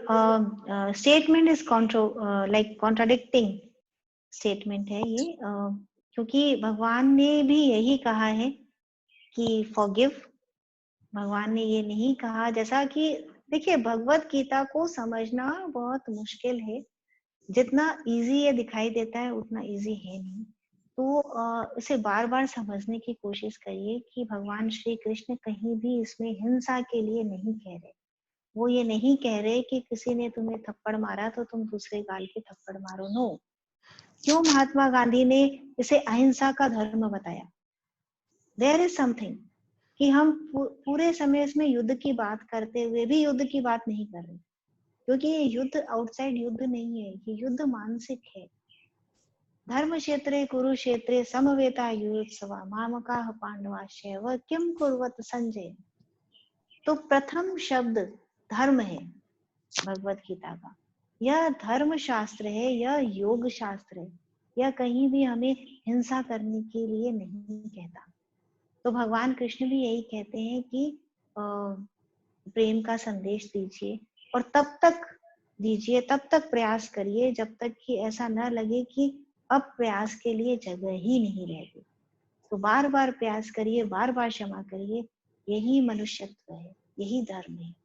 statement is contradicting statement है ये, क्योंकि भगवान ने भी यही कहा है कि forgive। भगवान ने ये नहीं कहा, जैसा कि देखिए भगवत गीता को समझना बहुत मुश्किल है, जितना इजी ये दिखाई देता है उतना इजी है नहीं। तो इसे बार बार समझने की कोशिश करिए कि भगवान श्री कृष्ण कहीं भी इसमें हिंसा के लिए नहीं कह रहे। वो ये नहीं कह रहे कि किसी ने तुम्हें थप्पड़ मारा तो तुम दूसरे गाल के थप्पड़ मारो। नो। क्यों महात्मा गांधी ने इसे अहिंसा का धर्म बताया? देयर इज समथिंग कि हम पूरे समय इसमें युद्ध की बात करते हुए भी युद्ध की बात नहीं कर रहे, क्योंकि ये युद्ध आउटसाइड युद्ध नहीं है, ये युद्ध मानसिक है। धर्म क्षेत्रे कुरुक्षेत्रे समवेता युत्सवा मामकाः पांडवाश्चैव किम कुर्वत संजय। तो प्रथम शब्द धर्म है भगवत गीता का। यह धर्म शास्त्र है, यह योग शास्त्र है, यह कहीं भी हमें हिंसा करने के लिए नहीं कहता। तो भगवान कृष्ण भी यही कहते हैं कि प्रेम का संदेश दीजिए, और तब तक दीजिए, तब तक प्रयास करिए जब तक कि ऐसा न लगे कि अब प्रयास के लिए जगह ही नहीं रह गई। तो बार बार प्रयास करिए, बार बार क्षमा करिए, यही मनुष्यत्व है, यही धर्म है।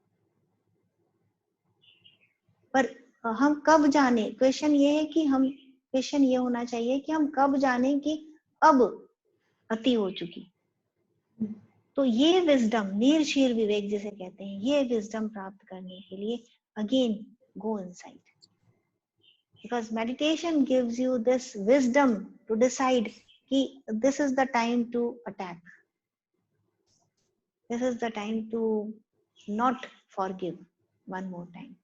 पर हम कब जाने, क्वेश्चन ये है कि क्वेश्चन ये होना चाहिए कि हम कब जाने कि अब अति हो चुकी। तो ये विजडम, नीर शीर विवेक जिसे कहते हैं, ये विजडम प्राप्त करने के लिए again go inside, because meditation gives you this wisdom to decide कि this is the time to attack, this is the time to not forgive one more time.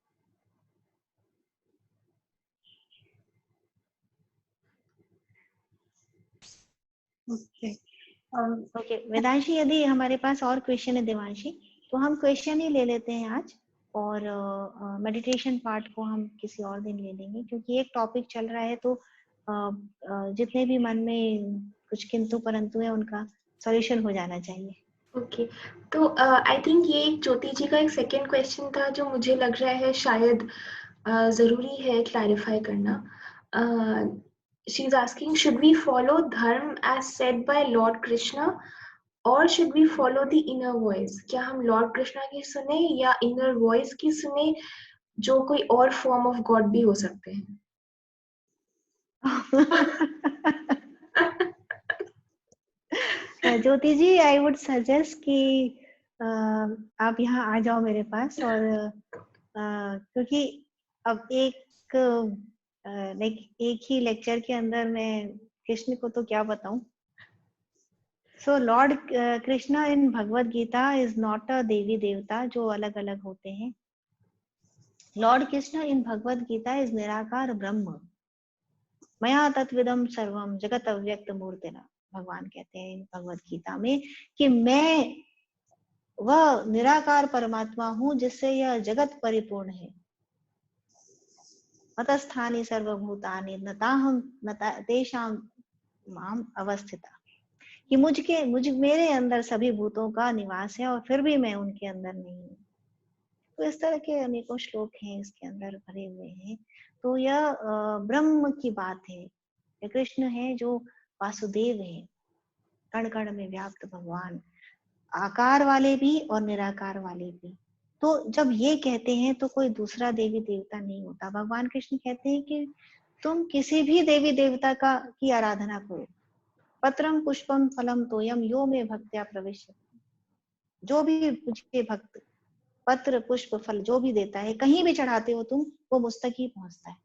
Okay Vedanshi, यदि हमारे पास और क्वेश्चन है देवांशी, तो हम क्वेश्चन ही ले लेते हैं आज, और मेडिटेशन पार्ट को हम किसी और दिन ले लेंगे, क्योंकि एक टॉपिक चल रहा है, तो जितने भी मन में कुछ किंतु परंतु है उनका सॉल्यूशन हो जाना चाहिए। ओके तो आई थिंक ये ज्योति जी का एक सेकंड क्वेश्चन था जो मुझे लग रहा है शायद जरूरी है क्लैरिफाई करना। She is asking, should we follow dharma as said by Lord Krishna और should we follow the inner voice? क्या हम लॉर्ड कृष्णा की सुने या इनर वॉइस की सुने, जो कोई और फॉर्म ऑफ गॉड भी हो सकते हैं? ज्योति जी, आई वुड सजेस्ट कि आप यहाँ आ जाओ मेरे पास, और क्योंकि अब एक ही लेक्चर के अंदर मैं कृष्ण को तो क्या बताऊं। So Lord Krishna in Bhagavad Gita is not a devi devta जो अलग अलग होते हैं। Lord Krishna in Bhagavad Gita is nirakar Brahman, मया तत्विदम सर्वम जगत अव्यक्त मूर्तिना। भगवान कहते हैं भगवत गीता में कि मैं वह निराकार परमात्मा हूं जिससे यह जगत परिपूर्ण है। मतस्थानि सर्वभूतानि न ताहम न तेषाम माम अवस्थिता, कि मेरे अंदर सभी भूतों का निवास है और फिर भी मैं उनके अंदर नहीं हूँ। तो इस तरह के अनेकों श्लोक हैं इसके अंदर भरे हुए हैं। तो यह ब्रह्म की बात है, ये कृष्ण है जो वासुदेव है, कण कण में व्याप्त भगवान, आकार वाले भी और निराकार वाले भी। तो जब ये कहते हैं तो कोई दूसरा देवी देवता नहीं होता। भगवान कृष्ण कहते हैं कि तुम किसी भी देवी देवता की आराधना करो, पत्रम पुष्पम फलम तोयम यो में भक्त्या प्रविश्य, जो भी मुझे भक्त पत्र पुष्प फल जो भी देता है, कहीं भी चढ़ाते हो तुम, वो मुझ तक ही पहुंचता है।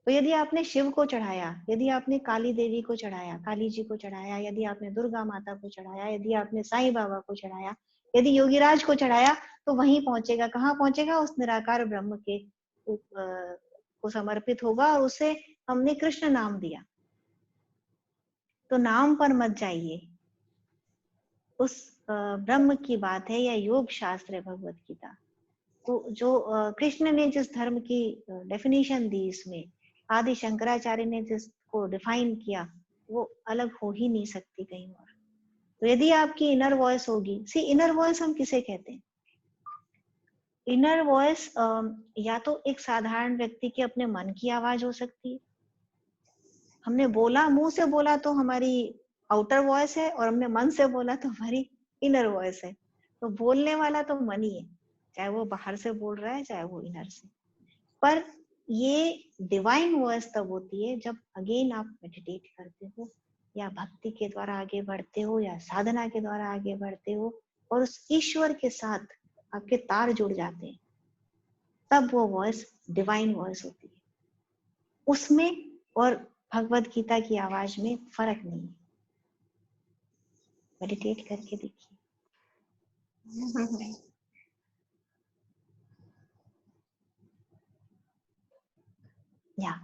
तो यदि आपने शिव को चढ़ाया, यदि आपने काली देवी को चढ़ाया, काली जी को चढ़ाया, यदि आपने दुर्गा माता को चढ़ाया, यदि आपने साईं बाबा को चढ़ाया, यदि योगीराज को चढ़ाया, तो वहीं पहुंचेगा। कहाँ पहुंचेगा? उस निराकार ब्रह्म के को समर्पित होगा, और उसे हमने कृष्ण नाम दिया। तो नाम पर मत जाइए, उस ब्रह्म की बात है, या योग शास्त्र है भगवत गीता। तो जो कृष्ण ने जिस धर्म की डेफिनेशन दी, इसमें आदि शंकराचार्य ने जिसको डिफाइन किया, वो अलग हो ही नहीं सकती कहीं और। तो यदि आपकी इनर वॉइस होगी, इनर वॉइस हम किसे कहते हैं? इनर वॉइस या तो एक साधारण व्यक्ति के अपने मन की आवाज हो सकती है। हमने बोला, मुंह से बोला तो हमारी आउटर वॉइस है, और हमने मन से बोला तो हमारी इनर वॉइस है। तो बोलने वाला तो मन ही है, चाहे वो बाहर से बोल रहा है चाहे वो इनर से। पर ये डिवाइन वॉइस तब होती है जब अगेन आप मेडिटेट करते हो, या भक्ति के द्वारा आगे बढ़ते हो, या साधना के द्वारा आगे बढ़ते हो, और उस ईश्वर के साथ आपके तार जुड़ जाते हैं, तब वो वॉइस डिवाइन वॉइस होती है। उसमें और भगवत गीता की आवाज में फर्क नहीं है। मेडिटेट करके देखिए। Yeah.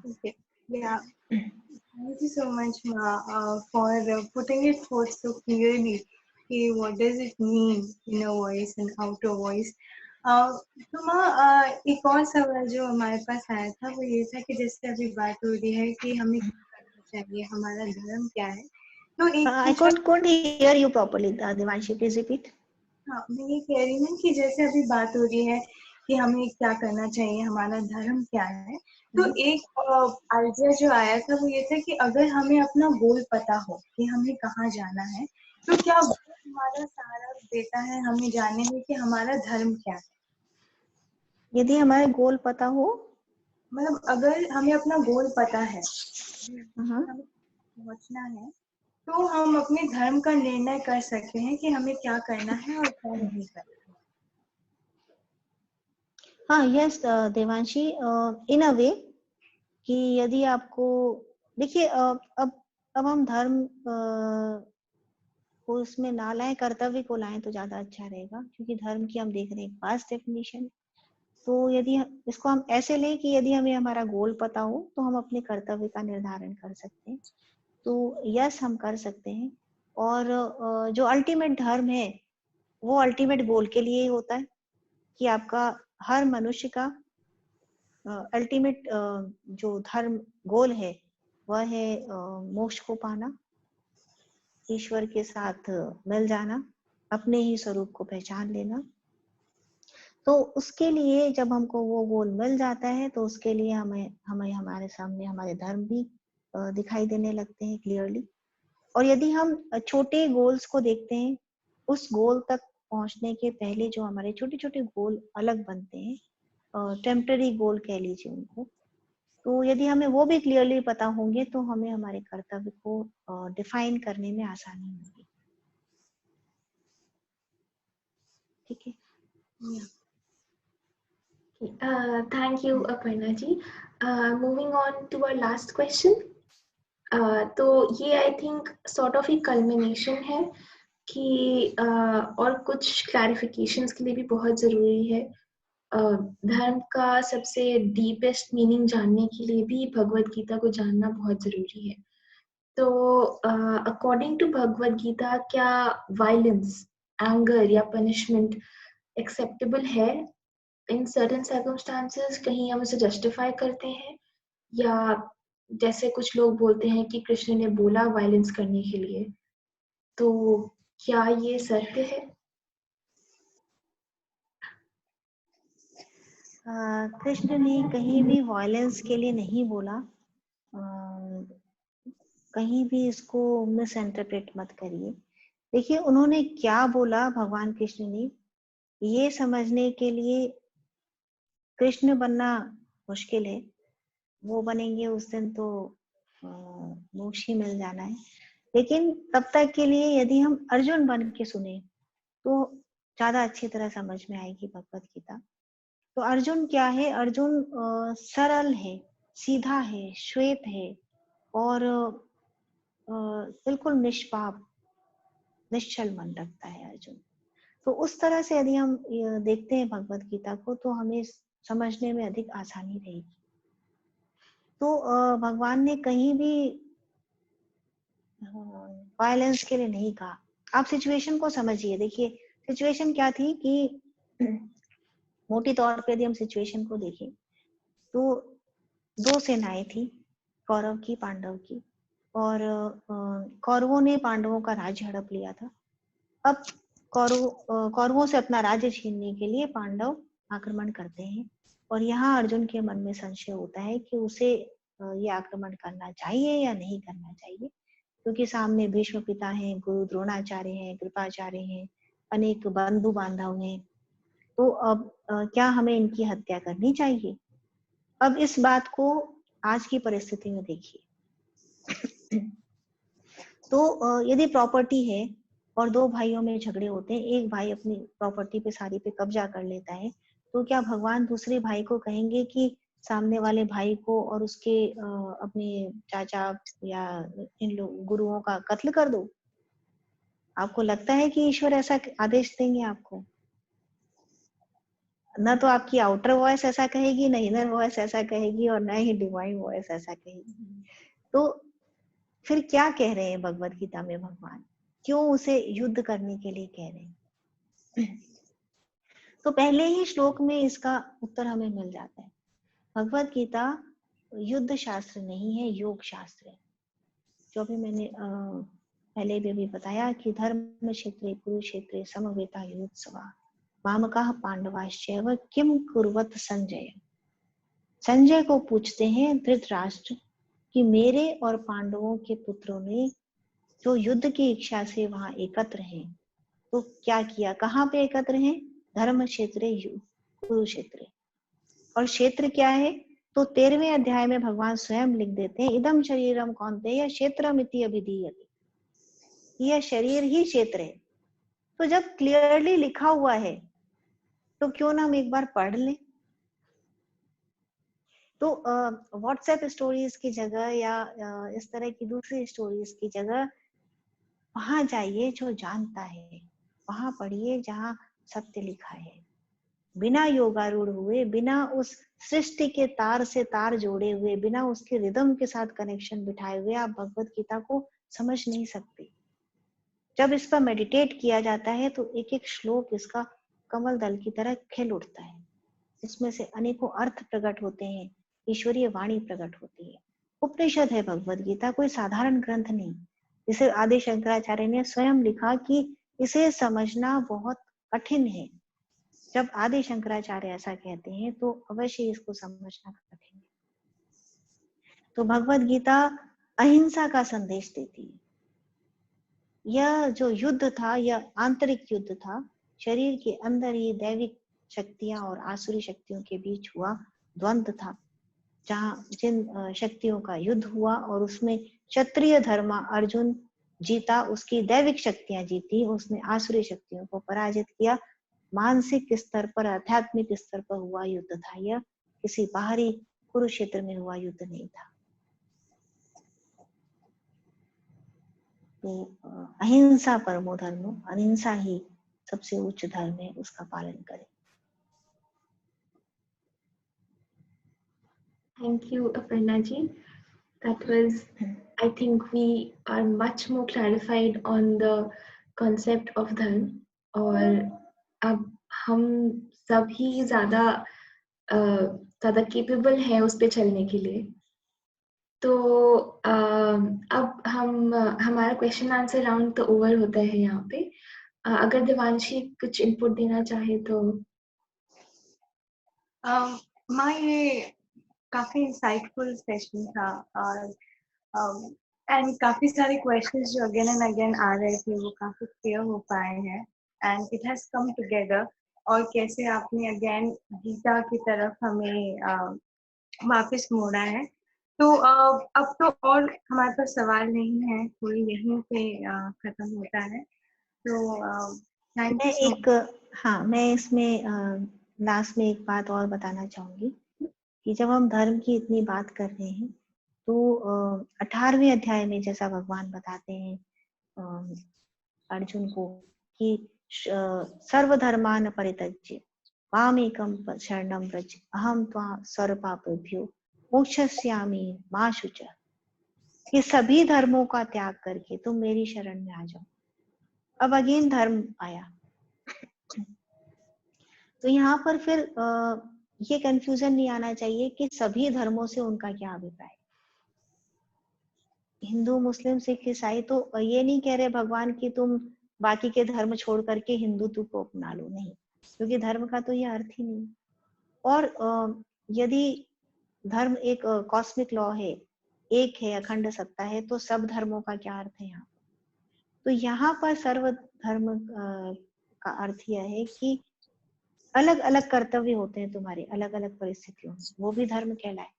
Thank you so much, Ma, for putting it forth so clearly. What does it mean, inner voice and outer voice? तो माँ एक और सवाल जो हमारे पास आया था वो ये था कि जैसे अभी बात हो रही है कि हमें क्या करना चाहिए, हमारा धर्म क्या है। तो एक I couldn't hear you properly, Devanshi. Please repeat. हाँ, मैं ये कह रही हूँ कि जैसे अभी बात हो रही है कि हमें क्या करना चाहिए, हमारा धर्म क्या है। तो एक आइडिया जो आया था वो ये था कि अगर हमें अपना गोल पता हो कि हमें कहाँ जाना है, तो क्या वो हमारा सहारा देता है हमें जानने में कि हमारा धर्म क्या है। यदि हमारे गोल पता हो, मतलब अगर हमें अपना गोल पता है, हाँ, हमें पहुंचना है, तो हम अपने धर्म का निर्णय कर सकते हैं कि हमें क्या करना है और क्या नहीं करना। हाँ, यस देवांशी, इन अ वे कि यदि आपको देखिए, अब हम धर्म को इसमें ना लाएं, कर्तव्य को लाएं तो ज्यादा अच्छा रहेगा, क्योंकि धर्म की हम देख रहे हैं पास्ट डेफिनेशन। तो यदि इसको हम ऐसे लें कि यदि हमें हमारा गोल पता हो तो हम अपने कर्तव्य का निर्धारण कर सकते हैं। तो यस, हम कर सकते हैं। और जो अल्टीमेट धर्म है वो अल्टीमेट गोल के लिए ही होता है, कि आपका हर मनुष्य का अल्टीमेट जो धर्म गोल है वह है मोक्ष को पाना, ईश्वर के साथ मिल जाना, अपने ही स्वरूप को पहचान लेना। तो उसके लिए जब हमको वो गोल मिल जाता है तो उसके लिए हमें हमें हमारे सामने हमारे धर्म भी दिखाई देने लगते हैं क्लियरली। और यदि हम छोटे गोल्स को देखते हैं, उस गोल तक पहुंचने के पहले जो हमारे छोटे छोटे गोल अलग बनते हैं, टेम्पररी गोल कह लीजिए उनको, तो यदि हमें वो भी क्लियरली पता होंगे तो हमें हमारे कर्तव्य को डिफाइन करने में आसानी होगी। ठीक है। Thank you, Aparna ji. Moving on to our last question. तो ये आई थिंक सॉर्ट ऑफ एक कल्मिनेशन है कि और कुछ क्लैरिफिकेशंस के लिए भी बहुत ज़रूरी है। धर्म का सबसे डीपेस्ट मीनिंग जानने के लिए भी भगवत गीता को जानना बहुत ज़रूरी है। तो अकॉर्डिंग टू भगवत गीता, क्या वायलेंस, एंगर या पनिशमेंट एक्सेप्टेबल है इन सर्टेन सर्कमस्टांसेस? कहीं हम उसे जस्टिफाई करते हैं, या जैसे कुछ लोग बोलते हैं कि कृष्ण ने बोला वायलेंस करने के लिए, तो क्या ये सत्य है? कृष्ण ने कहीं भी वायलेंस के लिए नहीं बोला। कहीं भी इसको मिस इंटरप्रेट मत करिए। देखिए, उन्होंने क्या बोला भगवान कृष्ण ने, ये समझने के लिए कृष्ण बनना मुश्किल है। वो बनेंगे उस दिन तो मोक्ष ही मिल जाना है। लेकिन तब तक के लिए यदि हम अर्जुन बन के सुने तो ज्यादा अच्छी तरह समझ में आएगी भगवत गीता। तो अर्जुन क्या है? अर्जुन सरल है, सीधा है, श्वेत है और बिल्कुल निष्पाप, निश्चल मन रखता है अर्जुन। तो उस तरह से यदि हम देखते हैं भगवत गीता को तो हमें समझने में अधिक आसानी रहेगी। तो भगवान ने कहीं भी वायलेंस के लिए नहीं कहा। आप सिचुएशन को समझिए। देखिए, सिचुएशन क्या थी कि मोटी तौर पे यदि हम सिचुएशन को देखें तो दो सेनाएं थी, कौरव की, पांडव की। और कौरवों ने पांडवों का राज्य हड़प लिया था। अब कौरवों से अपना राज्य छीनने के लिए पांडव आक्रमण करते हैं। और यहाँ अर्जुन के मन में संशय होता है कि उसे ये आक्रमण करना चाहिए या नहीं करना चाहिए, क्योंकि सामने भीष्म पिता हैं, गुरु द्रोणाचार्य हैं, कृपाचार्य हैं, अनेक बंधु बांधव हैं। तो अब क्या हमें इनकी हत्या करनी चाहिए? अब इस बात को आज की परिस्थिति में देखिए। तो यदि प्रॉपर्टी है और दो भाइयों में झगड़े होते हैं, एक भाई अपनी प्रॉपर्टी पे, सारी पे कब्जा कर लेता है, तो क्या भगवान दूसरे भाई को कहेंगे कि सामने वाले भाई को और उसके अपने चाचा या इन लोग गुरुओं का कत्ल कर दो? आपको लगता है कि ईश्वर ऐसा आदेश देंगे आपको? न तो आपकी आउटर वॉइस ऐसा कहेगी, न इनर वॉइस ऐसा कहेगी, और न ही डिवाइन वॉइस ऐसा कहेगी। तो फिर क्या कह रहे हैं भगवत गीता में भगवान? क्यों उसे युद्ध करने के लिए कह रहे हैं? तो पहले ही श्लोक में इसका उत्तर हमें मिल जाता है। भगवत गीता युद्ध शास्त्र नहीं है, योग शास्त्र है। जो भी मैंने पहले भी बताया कि धर्म क्षेत्रे कुरुक्षेत्रे समवेता युत्सवा मामकाः पांडवाश्चैव किम कुर्वत संजय। संजय को पूछते हैं धृतराष्ट्र कि मेरे और पांडवों के पुत्रों ने जो युद्ध की इच्छा से वहां एकत्र हैं तो क्या किया, कहाँ पे एकत्र हैं? धर्म क्षेत्रे कुरुक्षेत्रे। और क्षेत्र क्या है? तो 13वें अध्याय में भगवान स्वयं लिख देते हैं, इदम शरीरम कौन्तेय क्षेत्रमिति अभिधीयते। यह शरीर ही क्षेत्र है। तो जब क्लियरली लिखा हुआ है तो क्यों ना हम एक बार पढ़ लें। तो व्हाट्सएप स्टोरीज की जगह या इस तरह की दूसरी स्टोरीज की जगह वहां जाइए जो जानता है, वहां पढ़िए जहां सत्य लिखा है। बिना योगारूढ़ हुए, बिना उस सृष्टि के तार से तार जोड़े हुए, बिना उसके रिदम के साथ कनेक्शन बिठाए हुए आप भगवत गीता को समझ नहीं सकते। जब इस पर मेडिटेट किया जाता है तो एक एक श्लोक इसका कमल दल की तरह खिल उठता है। इसमें से अनेकों अर्थ प्रकट होते हैं, ईश्वरीय वाणी प्रकट होती है। उपनिषद है भगवत गीता, कोई साधारण ग्रंथ नहीं। जिसे आदि शंकराचार्य ने स्वयं लिखा कि इसे समझना बहुत कठिन है। जब आदि शंकराचार्य ऐसा कहते हैं तो अवश्य इसको समझना कठिन है। तो भगवत गीता अहिंसा का संदेश देती है। यह जो युद्ध था, यह आंतरिक युद्ध था। शरीर के अंदर ही दैविक शक्तियां और आसुरी शक्तियों के बीच हुआ द्वंद्व था, जहां जिन शक्तियों का युद्ध हुआ और उसमें क्षत्रिय धर्म अर्जुन जीता, उसकी दैविक शक्तियां जीती, उसने आसुरी शक्तियों को पराजित किया। मानसिक स्तर पर, आध्यात्मिक स्तर पर हुआ युद्ध था। यह किसी बाहरी कुरुक्षेत्र में हुआ युद्ध नहीं था। तो अहिंसा परमो धर्मो, अहिंसा ही सबसे उच्च धर्म है, उसका पालन करें। Thank you, Aparna ji. That was, I think we are much more clarified on the concept of dharma. और अब हम सब ही ज़्यादा केपेबल हैं उस पे चलने के लिए। तो अब हमारा क्वेश्चन आंसर राउंड तो ओवर होता है यहाँ पे। अगर देवांशी कुछ इनपुट देना चाहे तो। माँ, ये काफी इंसाइटफुल सेशन था और एंड काफी सारे क्वेश्चंस जो अगेन एंड अगेन आ रहे थे वो काफी क्लियर हो पाए हैं and it has come together. और कैसे आपने अगेन गीता की तरफ हमें वापस मोड़ा है। तो अब तो और हमारे पास सवाल नहीं है, कोई यहीं पे खत्म होता है। तो थैंक यू सो मच। मैं इसमें लास्ट में एक बात और बताना चाहूंगी कि जब हम धर्म की इतनी बात कर रहे हैं तो 18वें अध्याय में जैसा भगवान बताते हैं अर्जुन को कि सर्वधर्मान परित्यज्य मामेकं शरणं व्रज अहं त्वा सर्वपापेभ्यो मोक्षयिष्यामि मा शुचः। कि सभी धर्मों का त्याग करके तुम मेरी शरण में आ जाओ। अब अगेन धर्म आया। तो यहाँ पर फिर ये कंफ्यूजन नहीं आना चाहिए कि सभी धर्मों से उनका क्या अभिप्राय। हिंदू, मुस्लिम, सिख, ईसाई तो ये नहीं कह रहे भगवान कि तुम बाकी के धर्म छोड़ करके हिंदुत्व को अपना लो, नहीं, क्योंकि धर्म का तो ये अर्थ ही नहीं। और यदि धर्म एक कॉस्मिक लॉ है, एक है, अखंड सत्ता है, तो सब धर्मों का क्या अर्थ है यहाँ? तो यहाँ पर सर्व धर्म का अर्थ यह है कि अलग अलग कर्तव्य होते हैं तुम्हारे अलग अलग परिस्थितियों में, वो भी धर्म कहलाए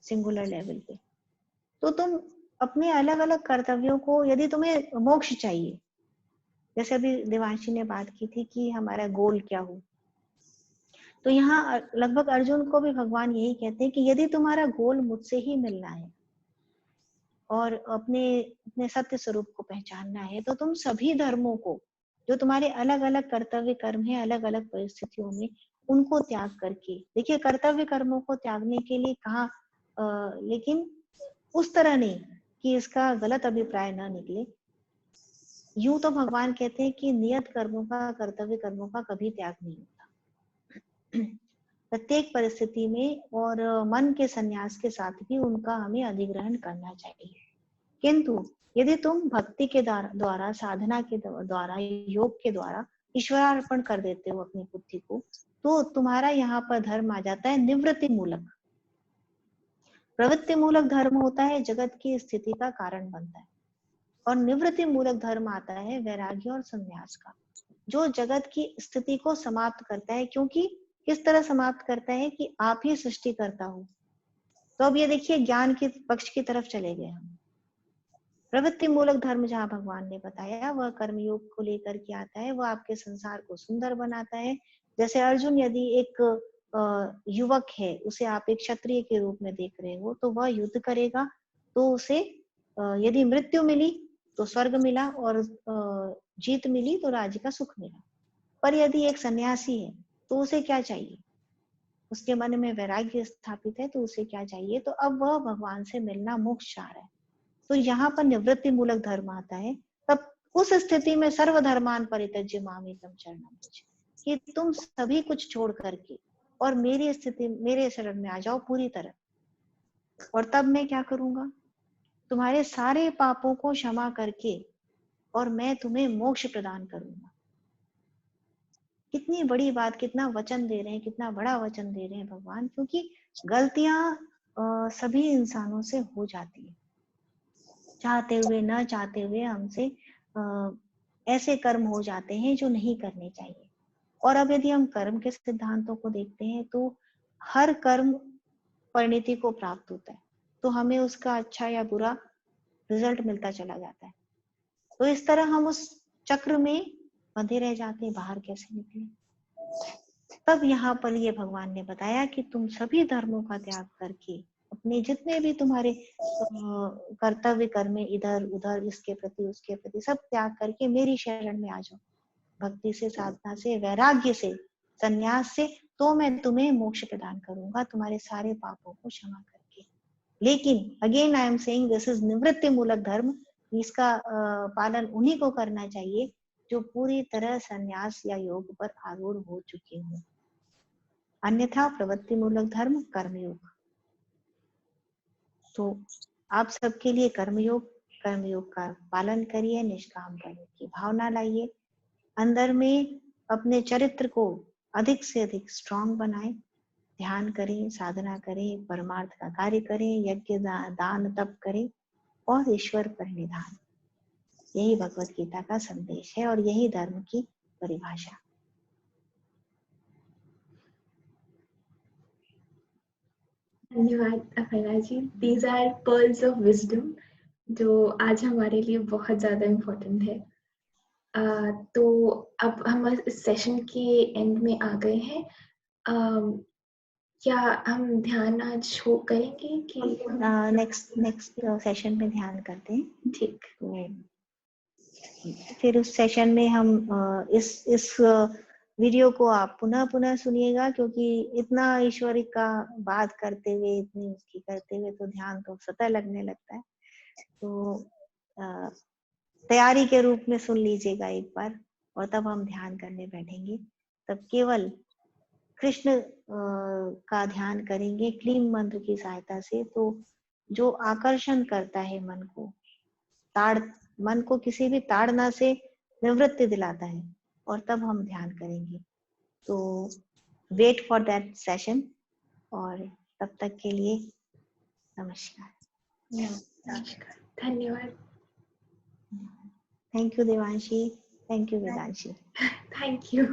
सिंगुलर लेवल पे। तो तुम अपने अलग अलग कर्तव्यों को, यदि तुम्हें मोक्ष चाहिए, जैसे अभी देवांशी ने बात की थी कि हमारा गोल क्या हो, तो यहाँ लगभग अर्जुन को भी भगवान यही कहते हैं कि यदि तुम्हारा गोल मुझसे ही मिलना है और अपने सत्य स्वरूप को पहचानना है, तो तुम सभी धर्मों को, जो तुम्हारे अलग अलग कर्तव्य कर्म है अलग अलग परिस्थितियों में, उनको त्याग करके, देखिए कर्तव्य कर्मों को त्यागने के लिए कहा, लेकिन उस तरह नहीं कि इसका गलत अभिप्राय ना निकले। यूं तो भगवान कहते हैं कि नियत कर्मों का, कर्तव्य कर्मों का कभी त्याग नहीं होता। प्रत्येक परिस्थिति में और मन के संन्यास के साथ भी उनका हमें अधिग्रहण करना चाहिए। किंतु यदि तुम भक्ति के द्वारा, साधना के द्वारा, योग के द्वारा ईश्वरार्पण कर देते हो अपनी बुद्धि को, तो तुम्हारा यहाँ पर धर्म आ जाता है निवृत्ति मूलक। प्रवृत्ति मूलक धर्म होता है जगत की स्थिति का कारण बनता है, और निवृत्ति मूलक धर्म आता है वैराग्य और संन्यास का, जो जगत की स्थिति को समाप्त करता है। क्योंकि किस तरह समाप्त करता है कि आप ही सृष्टि करता हो। तो अब ये देखिए, ज्ञान के पक्ष की तरफ चले गए हम। प्रवृत्ति मूलक धर्म जहाँ भगवान ने बताया वह कर्मयोग को लेकर के आता है, वह आपके संसार को सुंदर बनाता है। जैसे अर्जुन यदि एक युवक है, उसे आप एक क्षत्रिय के रूप में देख रहे हो, तो वह युद्ध करेगा, तो उसे यदि मृत्यु मिली तो स्वर्ग मिला, और जीत मिली तो राज्य का सुख मिला। पर यदि एक सन्यासी है तो उसे क्या चाहिए? उसके मन में वैराग्य स्थापित है, तो उसे क्या चाहिए? तो अब वह भगवान से मिलना, मोक्ष चाह रहा है। तो यहाँ पर निवृत्ति मूलक धर्म आता है। तब उस स्थिति में सर्वधर्मान परित्यज्य मामेकं शरणं व्रज, कि तुम सभी कुछ छोड़ करके और मेरी स्थिति, मेरे शरण में आ जाओ पूरी तरह। और तब मैं क्या करूंगा? तुम्हारे सारे पापों को क्षमा करके और मैं तुम्हें मोक्ष प्रदान करूंगा। कितनी बड़ी बात, कितना वचन दे रहे हैं, कितना बड़ा वचन दे रहे हैं भगवान। क्योंकि गलतियां सभी इंसानों से हो जाती है, चाहते हुए न चाहते हुए हमसे ऐसे कर्म हो जाते हैं जो नहीं करने चाहिए। और अब यदि हम कर्म के सिद्धांतों को देखते हैं तो हर कर्म परिणति को प्राप्त होता है, तो हमें उसका अच्छा या बुरा रिजल्ट मिलता चला जाता है। तो इस तरह हम उस चक्र में बंधे रह जाते हैं, बाहर कैसे निकले। तब यहाँ पर ये भगवान ने बताया कि तुम सभी धर्मों का त्याग करके अपने जितने भी तुम्हारे कर्तव्य कर्म, इधर उधर, इसके प्रति उसके प्रति, सब त्याग करके मेरी शरण में आ जाओ। भक्ति से, साधना से, वैराग्य से, संन्यास से, तो मैं तुम्हें मोक्ष प्रदान करूंगा, तुम्हारे सारे पापों को क्षमा करके। लेकिन again I am saying, this is निवृत्ति मूलक धर्म। इसका पालन उन्हीं को करना चाहिए जो पूरी तरह संन्यास या योग पर आरूढ़ हो चुके हों। अन्यथा प्रवृत्ति मूलक धर्म कर्मयोग। तो आप सबके लिए कर्मयोग का पालन करिए, निष्काम कर्म की भावना लाइए, अंदर में अपने चरित्र को अधिक से अधिक स्ट्रांग बनाएं, ध्यान करें, साधना करें, परमार्थ का कार्य करें, यज्ञ दान तप करें और ईश्वर पर निधान। यही भगवत गीता का संदेश है और यही धर्म की परिभाषा। धन्यवाद Aparna ji. These are pearls of wisdom जो आज हमारे लिए बहुत ज्यादा इम्पोर्टेंट है। तो अब हम इस सेशन के एंड में आ गए हैं। क्या हम ध्यान आज शो करेंगे कि नेक्स्ट सेशन में ध्यान करते हैं? ठीक। तो फिर उस सेशन में हम इस वीडियो को आप पुनः सुनिएगा, क्योंकि इतना ईश्वर का बात करते हुए, इतनी उसकी करते हुए तो ध्यान तो स्वतः लगने लगता है। तो तैयारी के रूप में सुन लीजिएगा एक बार, और तब हम ध्यान करने बैठेंगे। तब केवल कृष्ण का ध्यान करेंगे क्लीम मंत्र की सहायता से, तो जो आकर्षण करता है मन को, मन को किसी भी ताड़ना से निवृत्ति दिलाता है, और तब हम ध्यान करेंगे। तो वेट फॉर दैट सेशन, और तब तक के लिए नमस्कार। नमस्कार, धन्यवाद। Thank you Devanshi, thank you Vedanshi. Thank you.